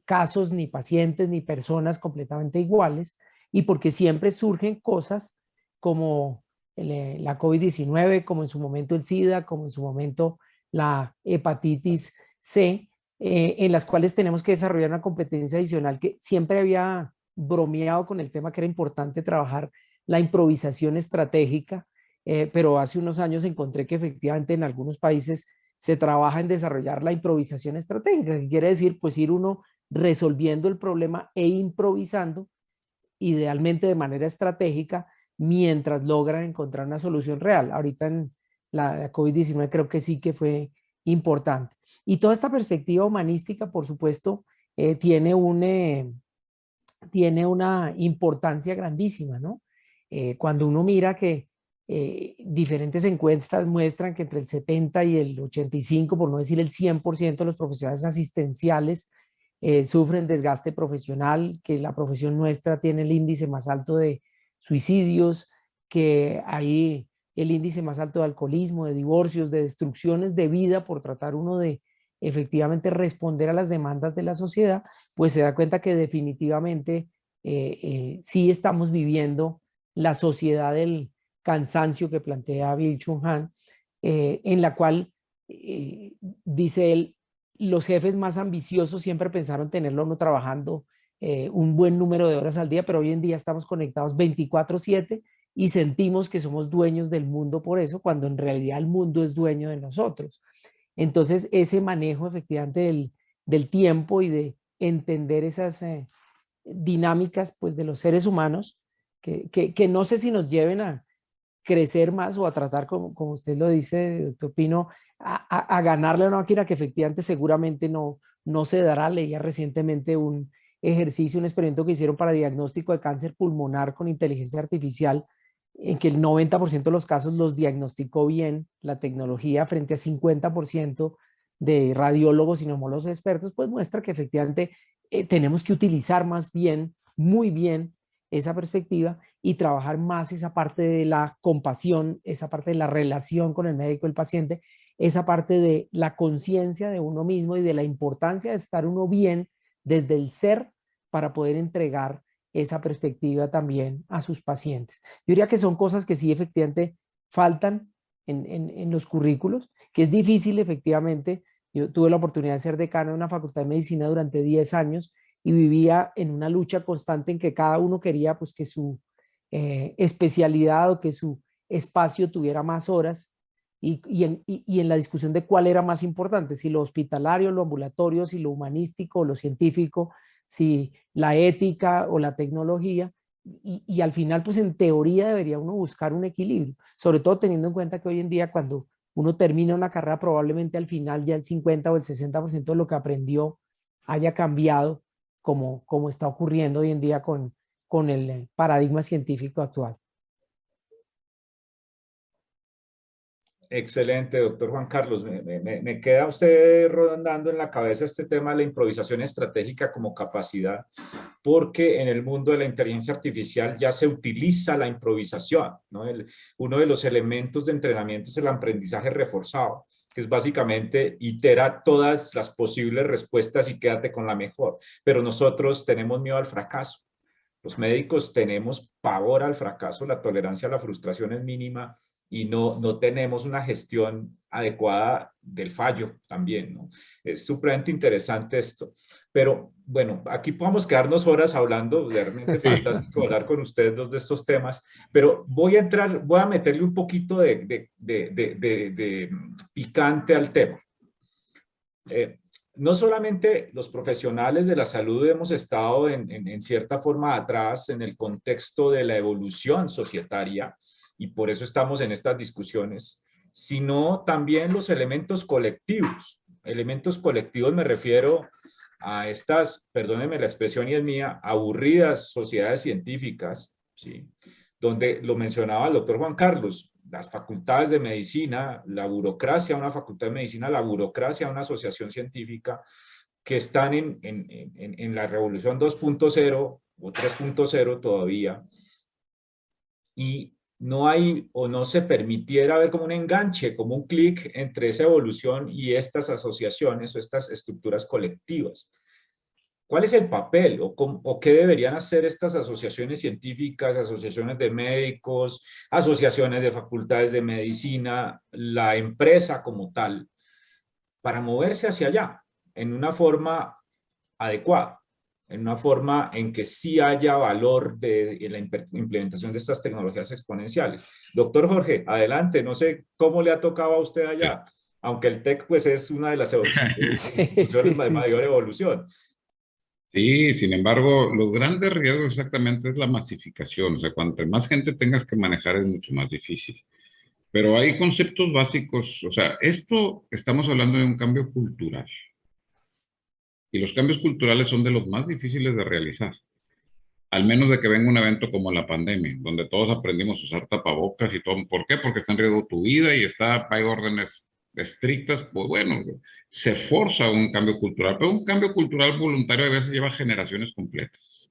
S3: casos, ni pacientes, ni personas completamente iguales, y porque siempre surgen cosas como la COVID-19, como en su momento el SIDA, como en su momento la hepatitis C, en las cuales tenemos que desarrollar una competencia adicional, que siempre había bromeado con el tema que era importante trabajar la improvisación estratégica, pero hace unos años encontré que efectivamente en algunos países se trabaja en desarrollar la improvisación estratégica, que quiere decir pues ir uno resolviendo el problema e improvisando, idealmente de manera estratégica, mientras logran encontrar una solución real. Ahorita en la COVID-19 creo que sí que fue importante. Y toda esta perspectiva humanística, por supuesto, tiene una importancia grandísima, ¿no? Cuando uno mira que diferentes encuestas muestran que entre el 70 y el 85, por no decir el 100% de los profesionales asistenciales sufren desgaste profesional, que la profesión nuestra tiene el índice más alto de suicidios, que hay el índice más alto de alcoholismo, de divorcios, de destrucciones de vida por tratar uno de efectivamente responder a las demandas de la sociedad, pues se da cuenta que definitivamente sí estamos viviendo la sociedad del cansancio que plantea Byung-Chul Han, en la cual, dice él, los jefes más ambiciosos siempre pensaron tenerlo uno trabajando un buen número de horas al día, pero hoy en día estamos conectados 24/7 y sentimos que somos dueños del mundo por eso, cuando en realidad el mundo es dueño de nosotros. Entonces, ese manejo efectivamente del tiempo y de entender esas dinámicas pues, de los seres humanos, que no sé si nos lleven a crecer más o a tratar, como usted lo dice, doctor Pino, a ganarle a una máquina que efectivamente seguramente no se dará. Leía recientemente un ejercicio, un experimento que hicieron para diagnóstico de cáncer pulmonar con inteligencia artificial, en que el 90% de los casos los diagnosticó bien la tecnología frente a 50% de radiólogos y neumólogos expertos, pues muestra que efectivamente tenemos que utilizar más bien, muy bien, esa perspectiva y trabajar más esa parte de la compasión, esa parte de la relación con el médico y el paciente, esa parte de la conciencia de uno mismo y de la importancia de estar uno bien desde el ser para poder entregar esa perspectiva también a sus pacientes. Yo diría que son cosas que sí efectivamente faltan en los currículos, que es difícil efectivamente Yo tuve la oportunidad de ser decano de una facultad de medicina durante 10 años y vivía en una lucha constante en que cada uno quería pues que su especialidad o que su espacio tuviera más horas y en la discusión de cuál era más importante, si lo hospitalario, lo ambulatorio, si lo humanístico, lo científico, si la ética o la tecnología. Y al final, pues en teoría debería uno buscar un equilibrio, sobre todo teniendo en cuenta que hoy en día cuando uno termina una carrera, probablemente al final ya el 50 o el 60% de lo que aprendió haya cambiado, como está ocurriendo hoy en día con el paradigma científico actual.
S1: Excelente, doctor Juan Carlos. Me queda usted rondando en la cabeza este tema de la improvisación estratégica como capacidad, porque en el mundo de la inteligencia artificial ya se utiliza la improvisación, ¿no? Uno de los elementos de entrenamiento es el aprendizaje reforzado, que es básicamente itera todas las posibles respuestas y quédate con la mejor. Pero nosotros tenemos miedo al fracaso. Los médicos tenemos pavor al fracaso, la tolerancia a la frustración es mínima y no tenemos una gestión adecuada del fallo también, ¿no? Es supremamente interesante esto. Pero bueno, aquí podemos quedarnos horas hablando, realmente fantástico hablar con ustedes dos de estos temas, pero voy a meterle un poquito de picante al tema. No solamente los profesionales de la salud hemos estado en cierta forma atrás en el contexto de la evolución societaria y por eso estamos en estas discusiones, sino también los elementos colectivos. Elementos colectivos me refiero a estas, perdónenme la expresión y es mía, aburridas sociedades científicas, ¿sí? Donde lo mencionaba el doctor Juan Carlos, las facultades de medicina, la burocracia, una facultad de medicina, la burocracia, una asociación científica, que están en la revolución 2.0 o 3.0 todavía, y no hay o no se permitiera ver como un enganche, como un clic entre esa evolución y estas asociaciones o estas estructuras colectivas. ¿Cuál es el papel o qué deberían hacer estas asociaciones científicas, asociaciones de médicos, asociaciones de facultades de medicina, la empresa como tal, para moverse hacia allá en una forma adecuada, en una forma en que sí haya valor en la implementación de estas tecnologías exponenciales? Doctor Jorge, adelante, no sé cómo le ha tocado a usted allá, aunque el TEC pues es una de las instituciones de mayor evolución.
S2: Sí, sin embargo, los grandes riesgos exactamente es la masificación. O sea, cuanto más gente tengas que manejar es mucho más difícil. Pero hay conceptos básicos. O sea, esto estamos hablando de un cambio cultural. Y los cambios culturales son de los más difíciles de realizar. Al menos de que venga un evento como la pandemia, donde todos aprendimos a usar tapabocas y todo. ¿Por qué? Porque está en riesgo tu vida y hay órdenes estrictas. Pues bueno, se forza un cambio cultural, pero un cambio cultural voluntario a veces lleva generaciones completas,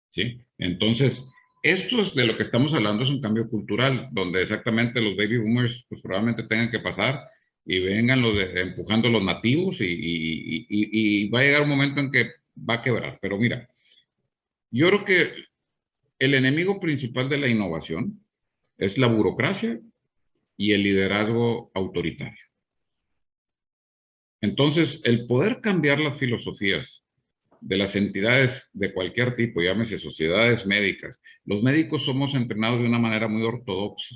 S2: ¿sí? Entonces, esto es de lo que estamos hablando, es un cambio cultural, donde exactamente los baby boomers pues probablemente tengan que pasar y vengan empujando los nativos y va a llegar un momento en que va a quebrar. Pero mira, yo creo que el enemigo principal de la innovación es la burocracia y el liderazgo autoritario. Entonces, el poder cambiar las filosofías de las entidades de cualquier tipo, llámese sociedades médicas, los médicos somos entrenados de una manera muy ortodoxa,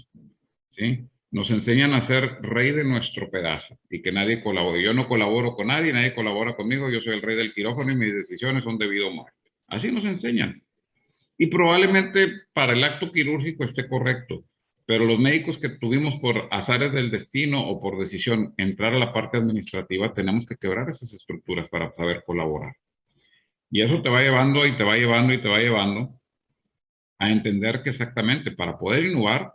S2: ¿sí? Nos enseñan a ser rey de nuestro pedazo y que nadie colabore. Yo no colaboro con nadie, nadie colabora conmigo, yo soy el rey del quirófano y mis decisiones son de vida o muerte. Así nos enseñan. Y probablemente para el acto quirúrgico esté correcto, pero los médicos que tuvimos por azares del destino o por decisión entrar a la parte administrativa, tenemos que quebrar esas estructuras para saber colaborar. Y eso te va llevando y te va llevando y te va llevando a entender que exactamente para poder innovar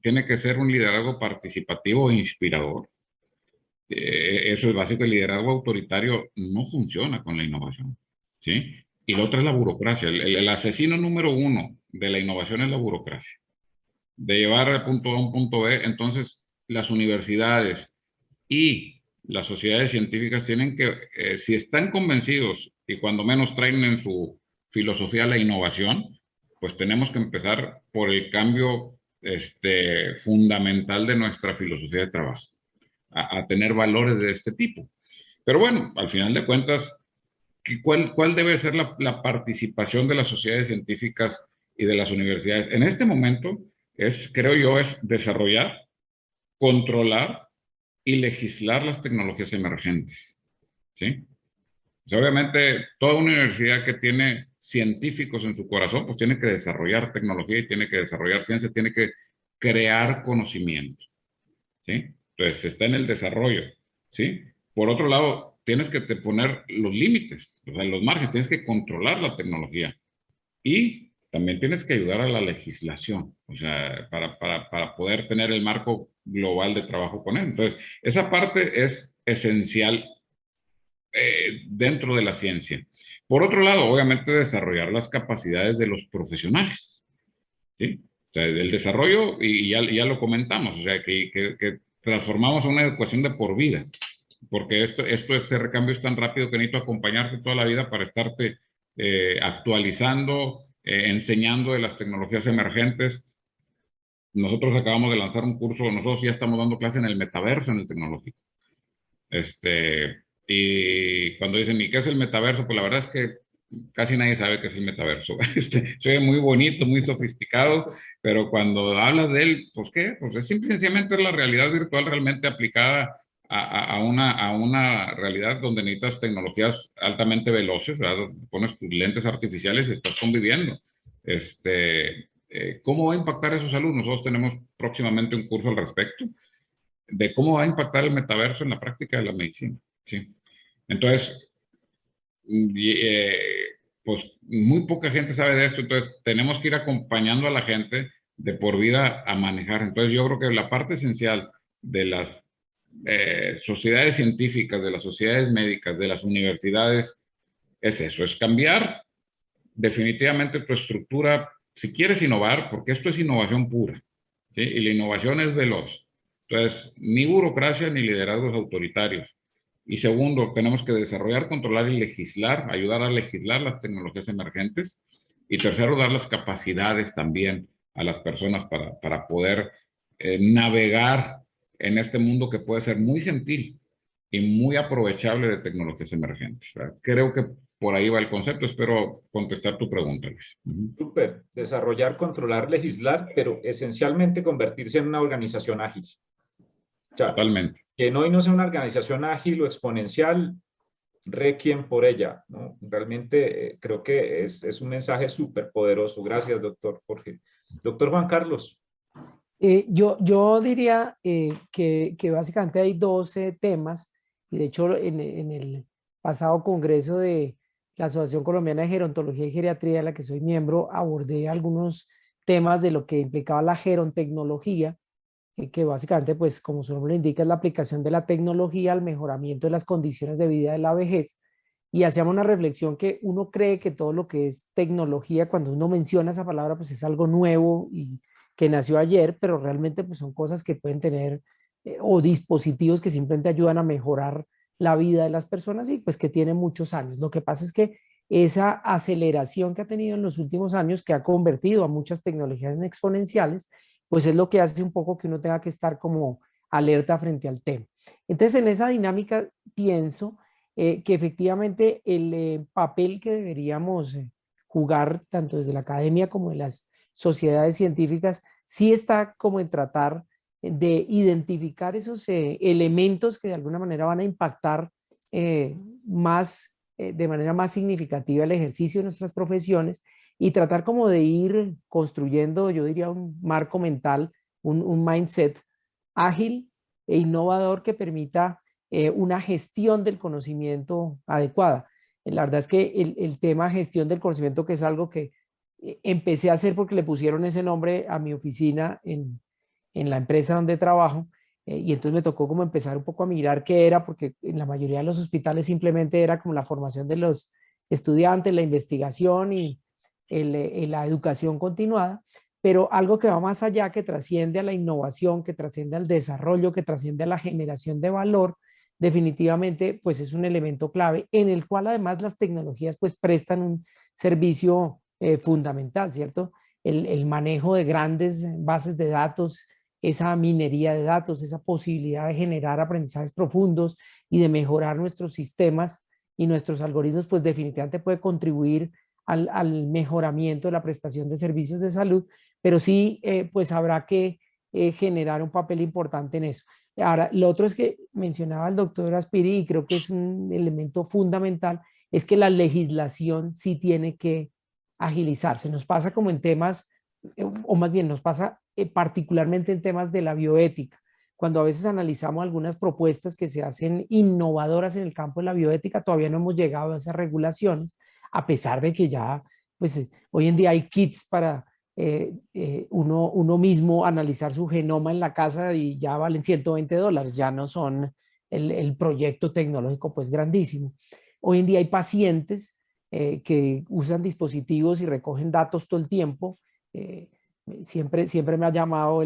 S2: tiene que ser un liderazgo participativo e inspirador. Eso es básico, el liderazgo autoritario no funciona con la innovación, ¿sí? Y lo otro es la burocracia. El asesino número uno de la innovación es la burocracia. De llevar al punto A a un punto B, entonces las universidades y las sociedades científicas tienen que, si están convencidos y cuando menos traen en su filosofía la innovación, pues tenemos que empezar por el cambio fundamental de nuestra filosofía de trabajo. a tener valores de este tipo. Pero bueno, al final de cuentas, ¿cuál debe ser la participación de las sociedades científicas y de las universidades? En este momento, creo yo, es desarrollar, controlar y legislar las tecnologías emergentes, ¿sí? O sea, obviamente, toda universidad que tiene científicos en su corazón, pues tiene que desarrollar tecnología y tiene que desarrollar ciencia, tiene que crear conocimiento, ¿sí? Entonces, está en el desarrollo, ¿sí? Por otro lado, tienes que poner los límites, o sea, los márgenes, tienes que controlar la tecnología y también tienes que ayudar a la legislación, o sea, para poder tener el marco global de trabajo con él. Entonces, esa parte es esencial dentro de la ciencia. Por otro lado, obviamente, desarrollar las capacidades de los profesionales, ¿sí? O sea, el desarrollo, y ya lo comentamos, o sea, que transformamos a una educación de por vida, porque este recambio es tan rápido que necesito acompañarte toda la vida para estarte actualizando, enseñando de las tecnologías emergentes. Nosotros acabamos de lanzar un curso, nosotros ya estamos dando clase en el metaverso, en el tecnológico. Y cuando dicen, ¿y qué es el metaverso? Pues la verdad es que casi nadie sabe qué es el metaverso. Se ve muy bonito, muy sofisticado, pero cuando hablas de él, pues ¿qué? Pues es simplemente la realidad virtual realmente aplicada a una realidad donde necesitas tecnologías altamente veloces, ¿verdad? Pones tus lentes artificiales y estás conviviendo. ¿Cómo va a impactar eso en salud? Nosotros tenemos próximamente un curso al respecto de cómo va a impactar el metaverso en la práctica de la medicina, ¿sí? Entonces, pues muy poca gente sabe de esto, entonces tenemos que ir acompañando a la gente de por vida a manejar. Entonces yo creo que la parte esencial de las sociedades científicas, de las sociedades médicas, de las universidades, es eso, es cambiar definitivamente tu estructura, si quieres innovar, porque esto es innovación pura, ¿sí? Y la innovación es veloz. Entonces, ni burocracia ni liderazgos autoritarios. Y segundo, tenemos que desarrollar, controlar y legislar, ayudar a legislar las tecnologías emergentes. Y tercero, dar las capacidades también a las personas para poder navegar en este mundo que puede ser muy gentil y muy aprovechable de tecnologías emergentes, ¿verdad? Creo que por ahí va el concepto. Espero contestar tu pregunta, Luis.
S1: Súper. Desarrollar, controlar, legislar, pero esencialmente convertirse en una organización ágil. O sea,
S2: Totalmente.
S1: que hoy no sea una organización ágil o exponencial, requiem por ella, ¿no? Realmente creo que es un mensaje súper poderoso. Gracias, doctor Jorge. Doctor Juan Carlos.
S3: Yo diría que básicamente hay 12 temas, y de hecho en el pasado congreso de la Asociación Colombiana de Gerontología y Geriatría, de la que soy miembro, abordé algunos temas de lo que implicaba la gerontecnología, que básicamente, pues como su nombre lo indica, es la aplicación de la tecnología al mejoramiento de las condiciones de vida de la vejez. Y hacíamos una reflexión que uno cree que todo lo que es tecnología, cuando uno menciona esa palabra, pues es algo nuevo y que nació ayer, pero realmente pues son cosas que pueden tener o dispositivos que simplemente ayudan a mejorar la vida de las personas y pues que tienen muchos años. Lo que pasa es que esa aceleración que ha tenido en los últimos años, que ha convertido a muchas tecnologías en exponenciales, pues es lo que hace un poco que uno tenga que estar como alerta frente al tema. Entonces, en esa dinámica pienso que efectivamente el papel que deberíamos jugar tanto desde la academia como en las sociedades científicas sí está como en tratar de identificar esos elementos que de alguna manera van a impactar de manera más significativa el ejercicio de nuestras profesiones y tratar como de ir construyendo, yo diría, un marco mental, un mindset ágil e innovador que permita una gestión del conocimiento adecuada. La verdad es que el tema gestión del conocimiento, que es algo que empecé a hacer porque le pusieron ese nombre a mi oficina en la empresa donde trabajo, y entonces me tocó como empezar un poco a mirar qué era, porque en la mayoría de los hospitales simplemente era como la formación de los estudiantes, la investigación y la educación continuada, pero algo que va más allá, que trasciende a la innovación, que trasciende al desarrollo, que trasciende a la generación de valor, definitivamente pues es un elemento clave en el cual además las tecnologías pues prestan un servicio fundamental, ¿cierto? El manejo de grandes bases de datos esa minería de datos, esa posibilidad de generar aprendizajes profundos y de mejorar nuestros sistemas y nuestros algoritmos, pues definitivamente puede contribuir al mejoramiento de la prestación de servicios de salud, pero sí, pues habrá que generar un papel importante en eso. Ahora, lo otro es que mencionaba el doctor Aspiri, y creo que es un elemento fundamental, es que la legislación sí tiene que agilizarse. Nos pasa como en temas, o más bien nos pasa particularmente en temas de la bioética, cuando a veces analizamos algunas propuestas que se hacen innovadoras en el campo de la bioética, todavía no hemos llegado a esas regulaciones, a pesar de que ya, pues hoy en día hay kits para uno mismo analizar su genoma en la casa y ya valen $120, ya no son el proyecto tecnológico pues grandísimo. Hoy en día hay pacientes que usan dispositivos y recogen datos todo el tiempo. Siempre me ha llamado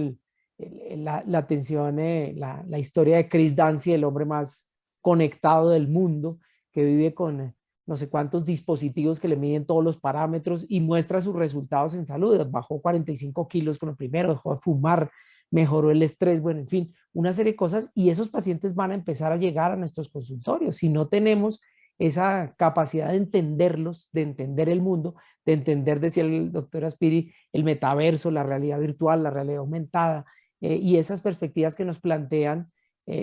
S3: la atención la historia de Chris Dancy, el hombre más conectado del mundo, que vive con no sé cuántos dispositivos que le miden todos los parámetros y muestra sus resultados en salud. Bajó 45 kilos con el primero, dejó de fumar, mejoró el estrés, bueno, en fin, una serie de cosas, y esos pacientes van a empezar a llegar a nuestros consultorios. Si no tenemos esa capacidad de entenderlos, de entender el mundo, de entender, decía el doctor Aspiri, el metaverso, la realidad virtual, la realidad aumentada, y esas perspectivas que nos plantean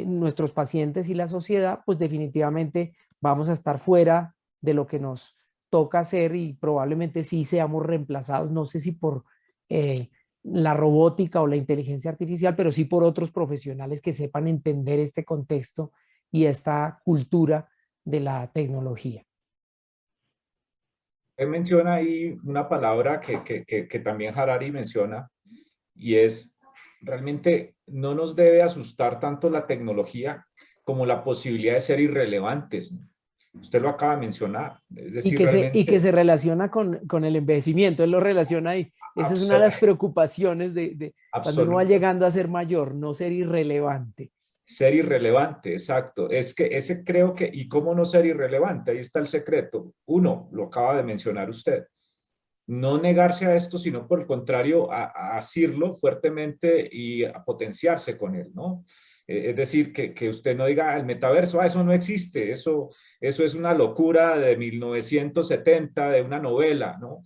S3: nuestros pacientes y la sociedad, pues definitivamente vamos a estar fuera de lo que nos toca hacer y probablemente sí seamos reemplazados, no sé si por la robótica o la inteligencia artificial, pero sí por otros profesionales que sepan entender este contexto y esta cultura de la tecnología.
S1: Él menciona ahí una palabra que también Harari menciona, y es, realmente no nos debe asustar tanto la tecnología como la posibilidad de ser irrelevantes, ¿no? Usted lo acaba de mencionar, es
S3: Y
S1: decir,
S3: que
S1: realmente...
S3: se relaciona con el envejecimiento, él lo relaciona ahí. Esa es una de las preocupaciones de cuando uno va
S1: Absoluta.
S3: llegando a ser mayor, no ser irrelevante.
S1: Ser irrelevante, exacto. Es que ese creo que, ¿y cómo no ser irrelevante? Ahí está el secreto. Uno, lo acaba de mencionar usted. No negarse a esto, sino por el contrario, a asirlo fuertemente y a potenciarse con él, ¿no? Es decir, que usted no diga, el metaverso, eso no existe, eso es una locura de 1970, de una novela, ¿no?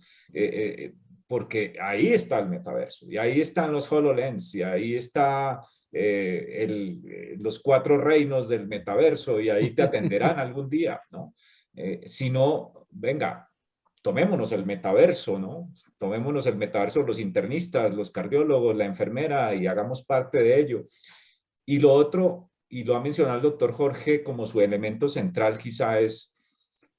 S1: Porque ahí está el metaverso, y ahí están los HoloLens, y ahí está los 4 reinos del metaverso, y ahí te atenderán algún día, ¿no? Si no, venga, tomémonos el metaverso, ¿no? Tomémonos el metaverso los internistas, los cardiólogos, la enfermera, y hagamos parte de ello. Y lo otro, y lo ha mencionado el doctor Jorge como su elemento central quizá es,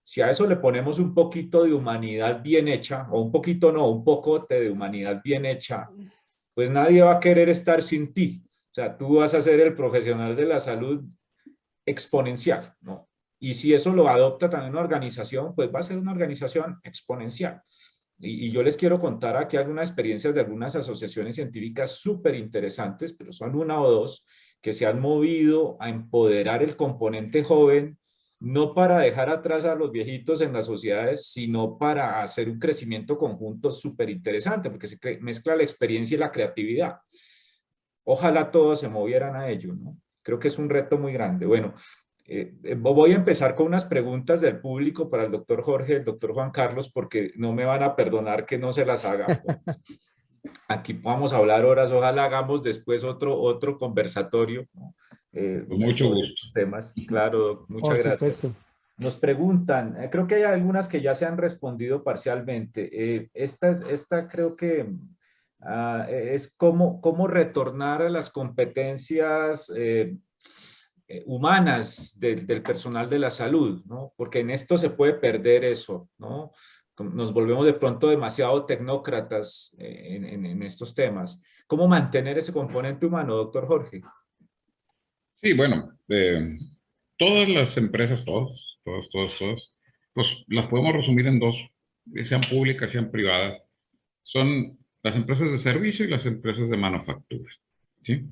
S1: si a eso le ponemos un poquito de humanidad bien hecha, o un poquito no, un pocote de humanidad bien hecha, pues nadie va a querer estar sin ti. O sea, tú vas a ser el profesional de la salud exponencial, ¿no? Y si eso lo adopta también una organización, pues va a ser una organización exponencial. Y yo les quiero contar aquí algunas experiencias de algunas asociaciones científicas súper interesantes, pero son una o dos, que se han movido a empoderar el componente joven, no para dejar atrás a los viejitos en las sociedades, sino para hacer un crecimiento conjunto súper interesante, porque se mezcla la experiencia y la creatividad. Ojalá todos se movieran a ello, ¿no? Creo que es un reto muy grande. Bueno, voy a empezar con unas preguntas del público para el doctor Jorge, el doctor Juan Carlos, porque no me van a perdonar que no se las haga. Aquí vamos a hablar horas, ojalá hagamos después otro conversatorio, ¿no?
S2: Con mucho
S1: Sobre
S2: gusto.
S1: estos temas. Claro,
S3: Por
S1: muchas gracias.
S3: supuesto.
S1: Nos preguntan, creo que hay algunas que ya se han respondido parcialmente. Esta creo que es cómo retornar a las competencias humanas del personal de la salud, ¿no? Porque en esto se puede perder eso, ¿no? Nos volvemos de pronto demasiado tecnócratas en estos temas. ¿Cómo mantener ese componente humano, doctor Jorge?
S2: Sí, bueno, todas las empresas, todas, pues las podemos resumir en dos, sean públicas, sean privadas. Son las empresas de servicio y las empresas de manufactura, ¿sí?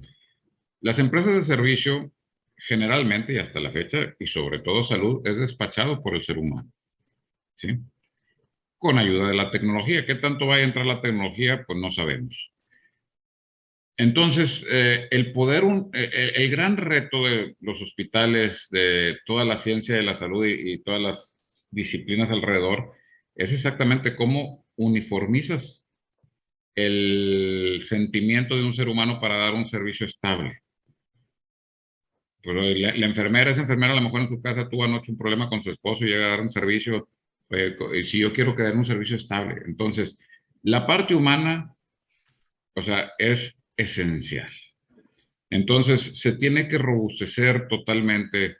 S2: Las empresas de servicio, generalmente y hasta la fecha, y sobre todo salud, es despachado por el ser humano, ¿sí? Con ayuda de la tecnología. ¿Qué tanto va a entrar la tecnología? Pues no sabemos. Entonces, el gran reto de los hospitales, de toda la ciencia de la salud y todas las disciplinas alrededor, es exactamente cómo uniformizas el sentimiento de un ser humano para dar un servicio estable. Pero la enfermera, esa enfermera a lo mejor en su casa tuvo anoche un problema con su esposo y llega a dar un servicio, si yo quiero que den un servicio estable. Entonces, la parte humana, o sea, es esencial. Entonces, se tiene que robustecer totalmente.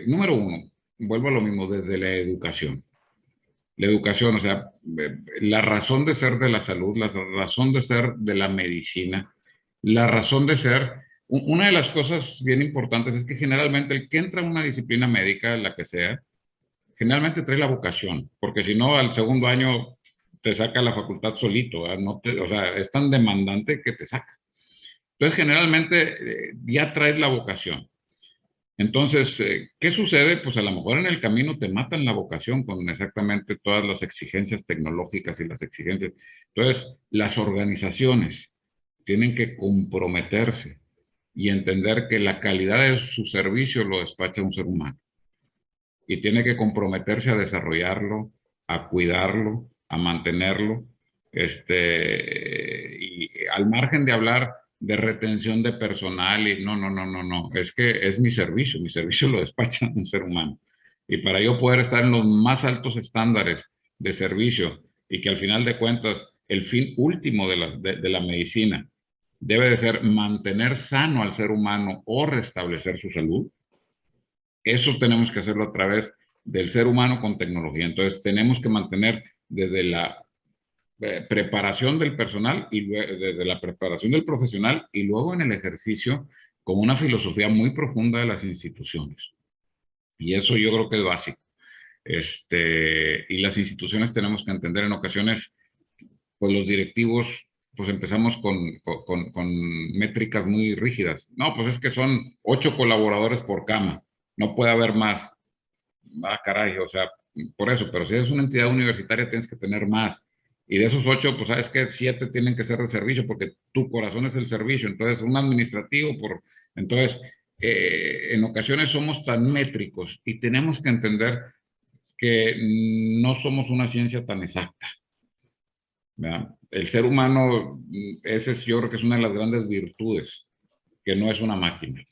S2: Número uno, vuelvo a lo mismo, desde la educación. La educación, o sea, la razón de ser de la salud, la razón de ser de la medicina, la razón de ser. Una de las cosas bien importantes es que generalmente el que entra a una disciplina médica, la que sea, generalmente trae la vocación, porque si no, al segundo año te saca la facultad solito, ¿verdad? O sea, es tan demandante que te saca. Entonces, generalmente ya traes la vocación. Entonces, ¿qué sucede? Pues a lo mejor en el camino te matan la vocación con exactamente todas las exigencias tecnológicas y las exigencias. Entonces, las organizaciones tienen que comprometerse y entender que la calidad de su servicio lo despacha un ser humano. Y tiene que comprometerse a desarrollarlo, a cuidarlo, a mantenerlo. Y al margen de hablar de retención de personal y no, es que es mi servicio lo despacha un ser humano. Y para yo poder estar en los más altos estándares de servicio y que al final de cuentas el fin último de la medicina debe de ser mantener sano al ser humano o restablecer su salud, eso tenemos que hacerlo a través del ser humano con tecnología. Entonces tenemos que mantener desde la preparación del personal y desde la preparación del profesional y luego en el ejercicio como una filosofía muy profunda de las instituciones. Y eso yo creo que es básico. Y las instituciones tenemos que entender en ocasiones, pues los directivos, pues empezamos con métricas muy rígidas. No, pues es que son 8 colaboradores por cama, no puede haber más. Ah, caray, o sea, por eso, pero si es una entidad universitaria tienes que tener más. Y de esos 8, pues sabes que 7 tienen que ser de servicio porque tu corazón es el servicio. Entonces, un administrativo Entonces, en ocasiones somos tan métricos y tenemos que entender que no somos una ciencia tan exacta, ¿verdad? El ser humano, yo creo que es una de las grandes virtudes, que no es una máquina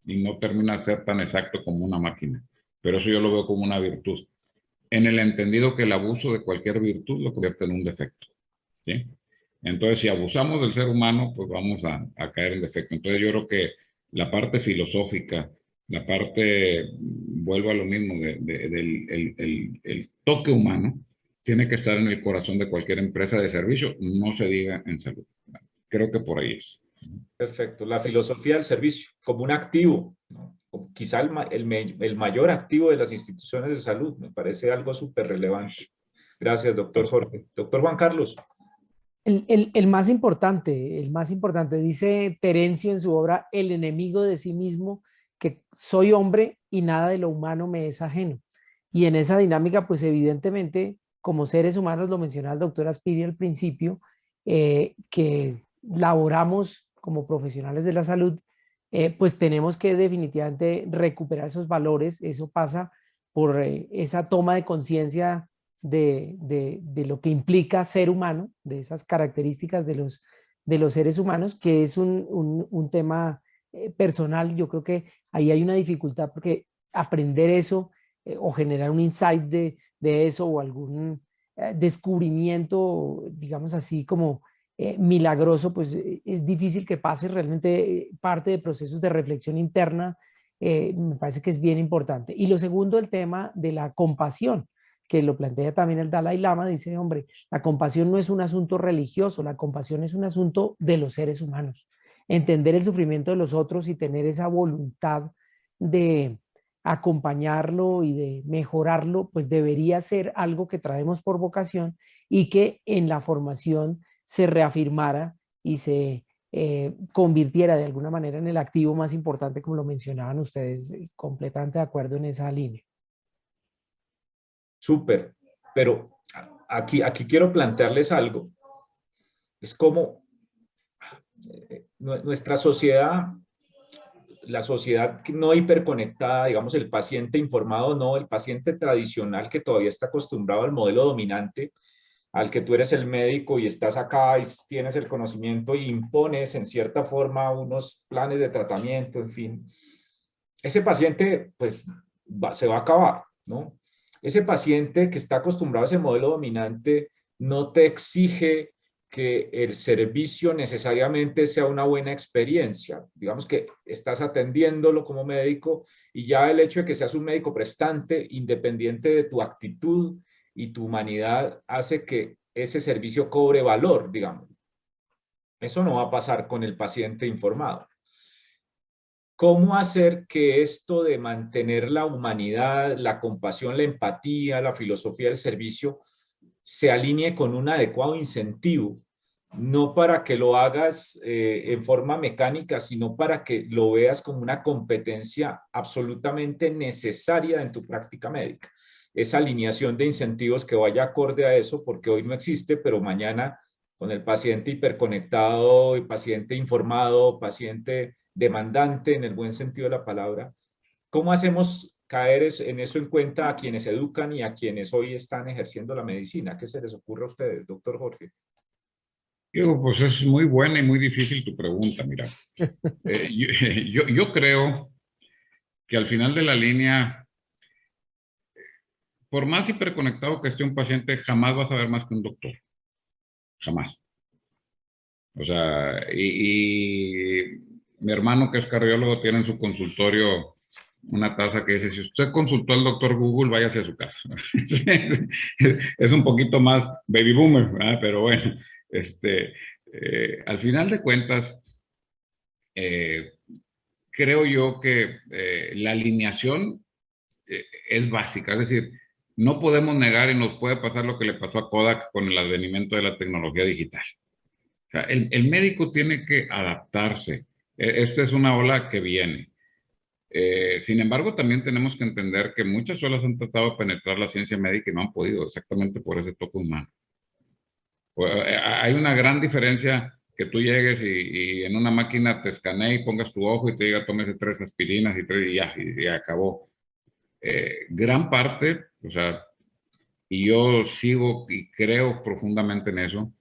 S2: y no termina de ser tan exacto como una máquina. Pero eso yo lo veo como una virtud, en el entendido que el abuso de cualquier virtud lo convierte en un defecto, ¿sí? Entonces, si abusamos del ser humano, pues vamos a caer en defecto. Entonces, yo creo que la parte filosófica, la parte, vuelvo a lo mismo, el toque humano, tiene que estar en el corazón de cualquier empresa de servicio, no se diga en salud. Creo que por ahí es.
S1: Perfecto. La filosofía del servicio como un activo, ¿no? O quizá el mayor activo de las instituciones de salud. Me parece algo súper relevante. Gracias, doctor Jorge. Doctor Juan Carlos.
S3: El más importante, dice Terencio en su obra El enemigo de sí mismo, que soy hombre y nada de lo humano me es ajeno. Y en esa dinámica, pues evidentemente, como seres humanos, lo mencionaba el doctor Aspiri al principio, que laboramos como profesionales de la salud, pues tenemos que definitivamente recuperar esos valores. Eso pasa por esa toma de conciencia de lo que implica ser humano, de esas características de los seres humanos, que es un tema personal. Yo creo que ahí hay una dificultad porque aprender eso o generar un insight de eso o algún descubrimiento, digamos así, como milagroso, pues es difícil que pase realmente parte de procesos de reflexión interna. Me parece que es bien importante. Y lo segundo, el tema de la compasión, que lo plantea también el Dalai Lama, dice, hombre, la compasión no es un asunto religioso, la compasión es un asunto de los seres humanos. Entender el sufrimiento de los otros y tener esa voluntad de acompañarlo y de mejorarlo, pues debería ser algo que traemos por vocación y que en la formación se reafirmara y se convirtiera de alguna manera en el activo más importante, como lo mencionaban ustedes, completamente de acuerdo en esa línea.
S1: Súper. Pero aquí quiero plantearles algo. Es como nuestra sociedad, la sociedad no hiperconectada, digamos el paciente informado, no, el paciente tradicional que todavía está acostumbrado al modelo dominante, al que tú eres el médico y estás acá y tienes el conocimiento y impones en cierta forma unos planes de tratamiento, en fin. Ese paciente pues se va a acabar, ¿no? Ese paciente que está acostumbrado a ese modelo dominante no te exige que el servicio necesariamente sea una buena experiencia. Digamos que estás atendiéndolo como médico y ya el hecho de que seas un médico prestante, independiente de tu actitud y tu humanidad, hace que ese servicio cobre valor, digamos. Eso no va a pasar con el paciente informado. ¿Cómo hacer que esto de mantener la humanidad, la compasión, la empatía, la filosofía del servicio se alinee con un adecuado incentivo? No para que lo hagas en forma mecánica, sino para que lo veas como una competencia absolutamente necesaria en tu práctica médica. Esa alineación de incentivos que vaya acorde a eso, porque hoy no existe, pero mañana con el paciente hiperconectado, el paciente informado, paciente demandante en el buen sentido de la palabra, ¿cómo hacemos caer en eso en cuenta a quienes educan y a quienes hoy están ejerciendo la medicina? ¿Qué se les ocurre a ustedes, doctor Jorge?
S2: Digo, pues es muy buena y muy difícil tu pregunta, mira. Yo creo que al final de la línea, por más hiperconectado que esté un paciente, jamás vas a ver más que un doctor. Jamás. O sea, y mi hermano que es cardiólogo tiene en su consultorio una taza que dice, si usted consultó al doctor Google, váyase a su casa. Es un poquito más baby boomer, ¿verdad? Pero bueno, al final de cuentas, creo yo que la alineación es básica, es decir, no podemos negar y nos puede pasar lo que le pasó a Kodak con el advenimiento de la tecnología digital. O sea, el médico tiene que adaptarse. Esta es una ola que viene. Sin embargo, también tenemos que entender que muchas olas han tratado de penetrar la ciencia médica y no han podido, exactamente por ese toque humano. Hay una gran diferencia que tú llegues y en una máquina te escanee y pongas tu ojo y te diga, tómese 3 aspirinas y ya acabó. Gran parte, o sea, y yo sigo y creo profundamente en eso,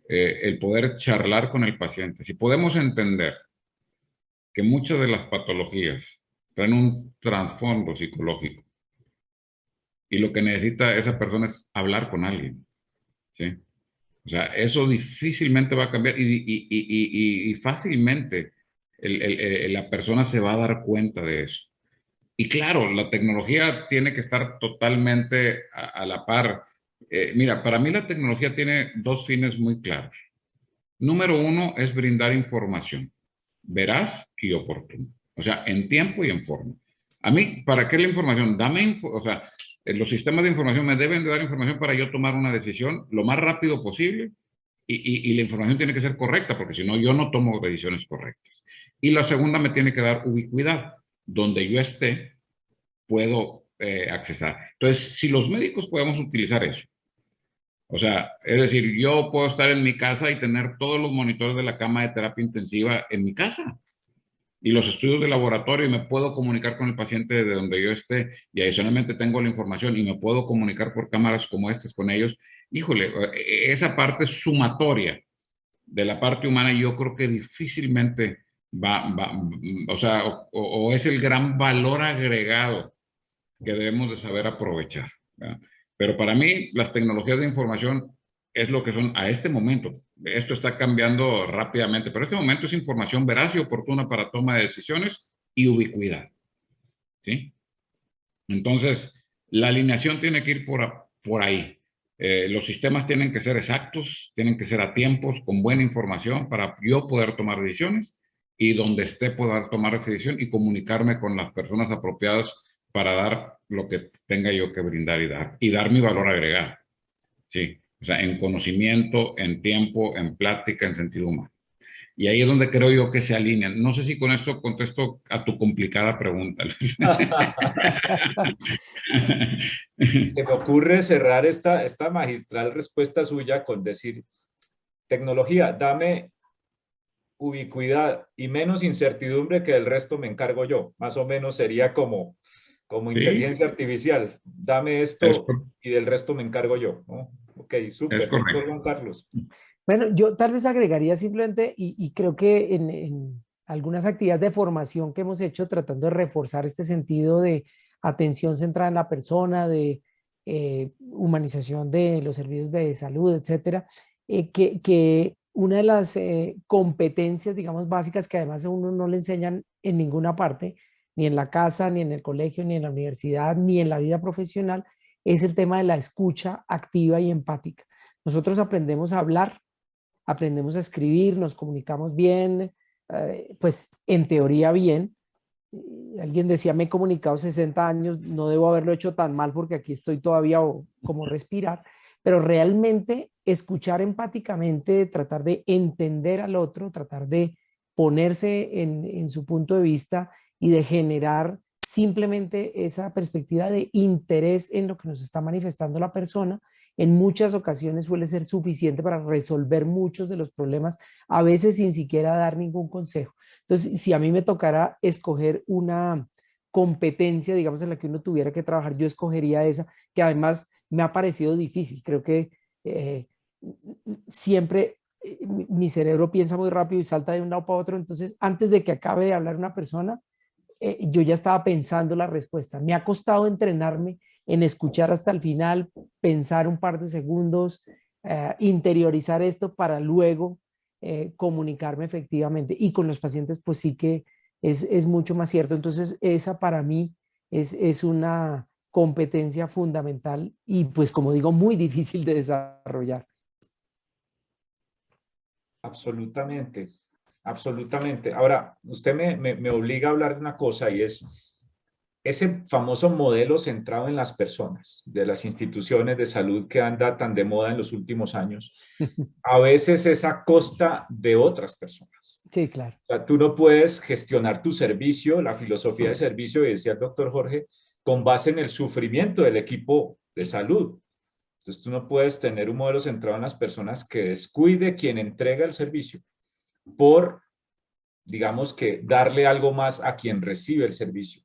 S2: el poder charlar con el paciente. Si podemos entender que muchas de las patologías traen un trasfondo psicológico y lo que necesita esa persona es hablar con alguien, ¿sí? O sea, eso difícilmente va a cambiar y fácilmente la persona se va a dar cuenta de eso. Y claro, la tecnología tiene que estar totalmente a la par. Mira, para mí la tecnología tiene 2 fines muy claros. Número 1 es brindar información veraz y oportuna. O sea, en tiempo y en forma. A mí, ¿para qué la información? O sea, los sistemas de información me deben de dar información para yo tomar una decisión lo más rápido posible y la información tiene que ser correcta, porque si no, yo no tomo decisiones correctas. Y la segunda me tiene que dar ubicuidad. Donde yo esté, puedo accesar. Entonces, si los médicos podemos utilizar eso, o sea, es decir, yo puedo estar en mi casa y tener todos los monitores de la cama de terapia intensiva en mi casa y los estudios de laboratorio y me puedo comunicar con el paciente desde donde yo esté y adicionalmente tengo la información y me puedo comunicar por cámaras como estas con ellos. Híjole, esa parte sumatoria de la parte humana yo creo que difícilmente o sea, o es el gran valor agregado que debemos de saber aprovechar, ¿verdad? Pero para mí las tecnologías de información es lo que son a este momento. Esto está cambiando rápidamente, pero este momento es información veraz y oportuna para toma de decisiones y ubicuidad, ¿sí? Entonces, la alineación tiene que ir por ahí. Los sistemas tienen que ser exactos, tienen que ser a tiempos, con buena información para yo poder tomar decisiones y donde esté poder tomar esa decisión y comunicarme con las personas apropiadas para dar lo que tenga yo que brindar y dar mi valor agregado. Sí, o sea, en conocimiento, en tiempo, en plática, en sentido humano. Y ahí es donde creo yo que se alinean. No sé si con esto contesto a tu complicada pregunta.
S1: Se me ocurre cerrar esta magistral respuesta suya con decir, tecnología, dame ubicuidad y menos incertidumbre que del resto me encargo yo. Más o menos sería como
S2: Sí,
S1: inteligencia artificial. Dame
S2: es,
S1: esto y del resto me encargo yo, ¿no? Ok,
S2: es
S1: súper, doctor
S2: correcto.
S1: Juan Carlos.
S3: Bueno, yo tal vez agregaría simplemente, y creo que en algunas actividades de formación que hemos hecho tratando de reforzar este sentido de atención centrada en la persona, de humanización de los servicios de salud, etcétera, que una de las competencias, digamos, básicas que además a uno no le enseñan en ninguna parte, ni en la casa, ni en el colegio, ni en la universidad, ni en la vida profesional, es el tema de la escucha activa y empática. Nosotros aprendemos a hablar, aprendemos a escribir, nos comunicamos bien, pues en teoría bien. Alguien decía, me he comunicado 60 años, no debo haberlo hecho tan mal porque aquí estoy todavía como respirar, pero realmente escuchar empáticamente, tratar de entender al otro, tratar de ponerse en su punto de vista y de generar simplemente esa perspectiva de interés en lo que nos está manifestando la persona, en muchas ocasiones suele ser suficiente para resolver muchos de los problemas, a veces sin siquiera dar ningún consejo. Entonces, si a mí me tocara escoger una competencia, digamos, en la que uno tuviera que trabajar, yo escogería esa, que además me ha parecido difícil. Creo que eh, siempre mi cerebro piensa muy rápido y salta de un lado para otro. Entonces, antes de que acabe de hablar una persona, yo ya estaba pensando la respuesta. Me ha costado entrenarme en escuchar hasta el final, pensar un par de segundos, interiorizar esto para luego comunicarme efectivamente. Y con los pacientes, pues sí que es mucho más cierto. Entonces, esa para mí es una competencia fundamental y pues como digo, muy difícil de desarrollar.
S1: Absolutamente, absolutamente. Ahora, usted me obliga a hablar de una cosa y es ese famoso modelo centrado en las personas, de las instituciones de salud que anda tan de moda en los últimos años, a veces es a costa de otras personas.
S3: Sí, claro.
S1: O sea, tú no puedes gestionar tu servicio, la filosofía de servicio, y decía el doctor Jorge, con base en el sufrimiento del equipo de salud. Entonces, tú no puedes tener un modelo centrado en las personas que descuide quien entrega el servicio por, digamos que, darle algo más a quien recibe el servicio.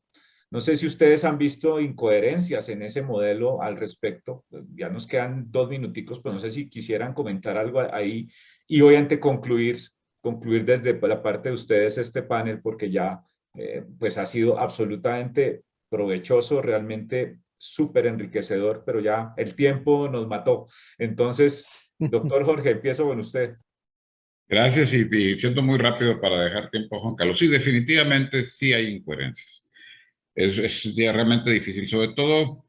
S1: No sé si ustedes han visto incoherencias en ese modelo al respecto. Ya nos quedan 2 minuticos, pero no sé si quisieran comentar algo ahí y obviamente concluir desde la parte de ustedes este panel porque ya pues ha sido absolutamente provechoso, realmente súper enriquecedor, pero ya el tiempo nos mató. Entonces, doctor Jorge, empiezo con usted.
S2: Gracias y siento muy rápido para dejar tiempo a Juan Carlos. Sí, definitivamente sí hay incoherencias. Es ya realmente difícil, sobre todo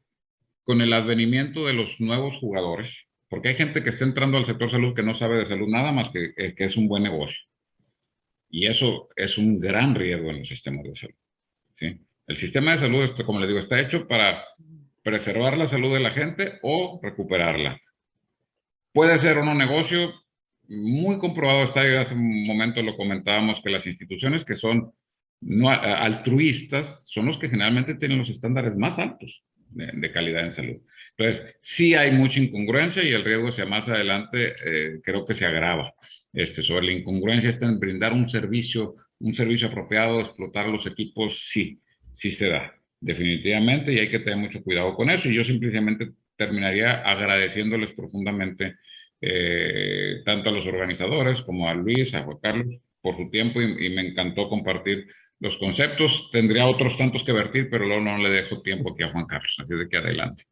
S2: con el advenimiento de los nuevos jugadores, porque hay gente que está entrando al sector salud que no sabe de salud nada más que es un buen negocio. Y eso es un gran riesgo en los sistemas de salud, ¿sí? El sistema de salud, como les digo, está hecho para preservar la salud de la gente o recuperarla. Puede ser o no negocio, muy comprobado está, hace un momento lo comentábamos, que las instituciones que son no, altruistas son los que generalmente tienen los estándares más altos de calidad en salud. Entonces, sí hay mucha incongruencia y el riesgo hacia más adelante creo que se agrava. Sobre la incongruencia está en brindar un servicio apropiado, explotar los equipos, sí, sí se da, definitivamente, y hay que tener mucho cuidado con eso. Y yo simplemente terminaría agradeciéndoles profundamente tanto a los organizadores como a Luis, a Juan Carlos, por su tiempo y me encantó compartir los conceptos. Tendría otros tantos que vertir, pero luego no le dejo tiempo aquí a Juan Carlos, así de que adelante.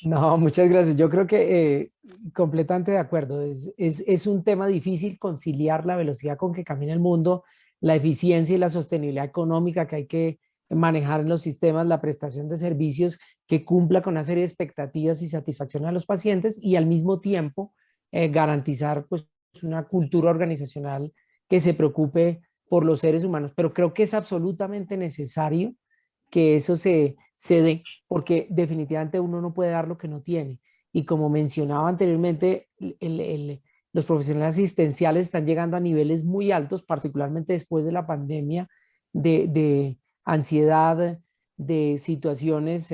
S3: No, muchas gracias. Yo creo que completamente de acuerdo. Es un tema difícil conciliar la velocidad con que camina el mundo, la eficiencia y la sostenibilidad económica que hay que manejar en los sistemas, la prestación de servicios que cumpla con una serie de expectativas y satisfacción a los pacientes y al mismo tiempo garantizar pues una cultura organizacional que se preocupe por los seres humanos. Pero creo que es absolutamente necesario que eso se dé, porque definitivamente uno no puede dar lo que no tiene. Y como mencionaba anteriormente, los profesionales asistenciales están llegando a niveles muy altos, particularmente después de la pandemia, de ansiedad, de situaciones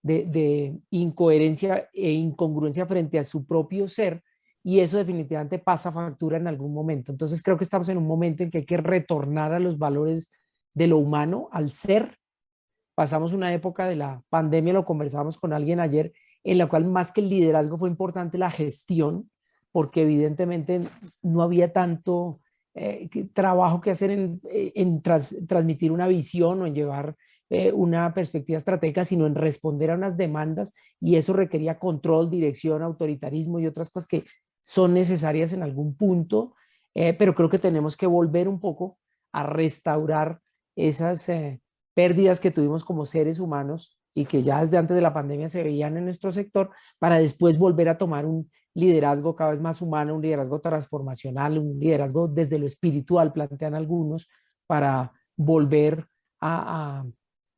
S3: de incoherencia e incongruencia frente a su propio ser. y eso definitivamente pasa factura en algún momento. Entonces creo que estamos en un momento en que hay que retornar a los valores de lo humano, al ser. Pasamos una época de la pandemia, lo conversábamos con alguien ayer, en la cual más que el liderazgo fue importante la gestión, porque evidentemente no había tanto trabajo que hacer en transmitir una visión o en llevar una perspectiva estratégica, sino en responder a unas demandas, y eso requería control, dirección, autoritarismo y otras cosas que son necesarias en algún punto, pero creo que tenemos que volver un poco a restaurar esas pérdidas que tuvimos como seres humanos y que ya desde antes de la pandemia se veían en nuestro sector, para después volver a tomar un liderazgo cada vez más humano, un liderazgo transformacional, un liderazgo desde lo espiritual, plantean algunos, para volver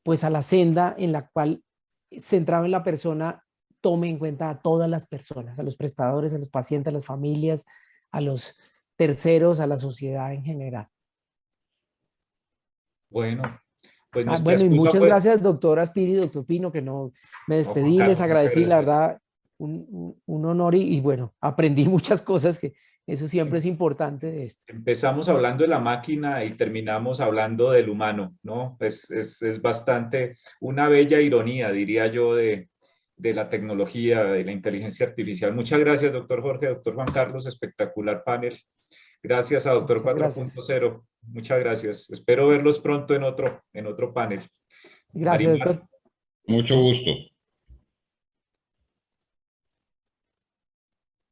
S3: pues a la senda en la cual, centrado en la persona, tome en cuenta a todas las personas, a los prestadores, a los pacientes, a las familias, a los terceros, a la sociedad en general.
S1: Bueno, pues nuestra
S3: Bueno, y
S1: excusa
S3: muchas
S1: fue...
S3: gracias, doctor Aspiri, doctor Pino, que no me
S1: No, Juan
S3: despedí, les
S1: Carlos, muchas
S3: agradecí, la
S1: gracias.
S3: verdad, un honor y bueno, aprendí muchas cosas, que eso siempre es importante de esto.
S1: Empezamos hablando de la máquina y terminamos hablando del humano, ¿no? Es bastante una bella ironía, diría yo, de la tecnología, de la inteligencia artificial. Muchas gracias, doctor Jorge, doctor Juan Carlos, espectacular panel. Gracias a Doctor
S3: Muchas gracias.
S1: 4.0. Muchas gracias. Espero verlos pronto en otro panel.
S3: Gracias,
S1: Marimar.
S3: doctor.
S2: Mucho gusto.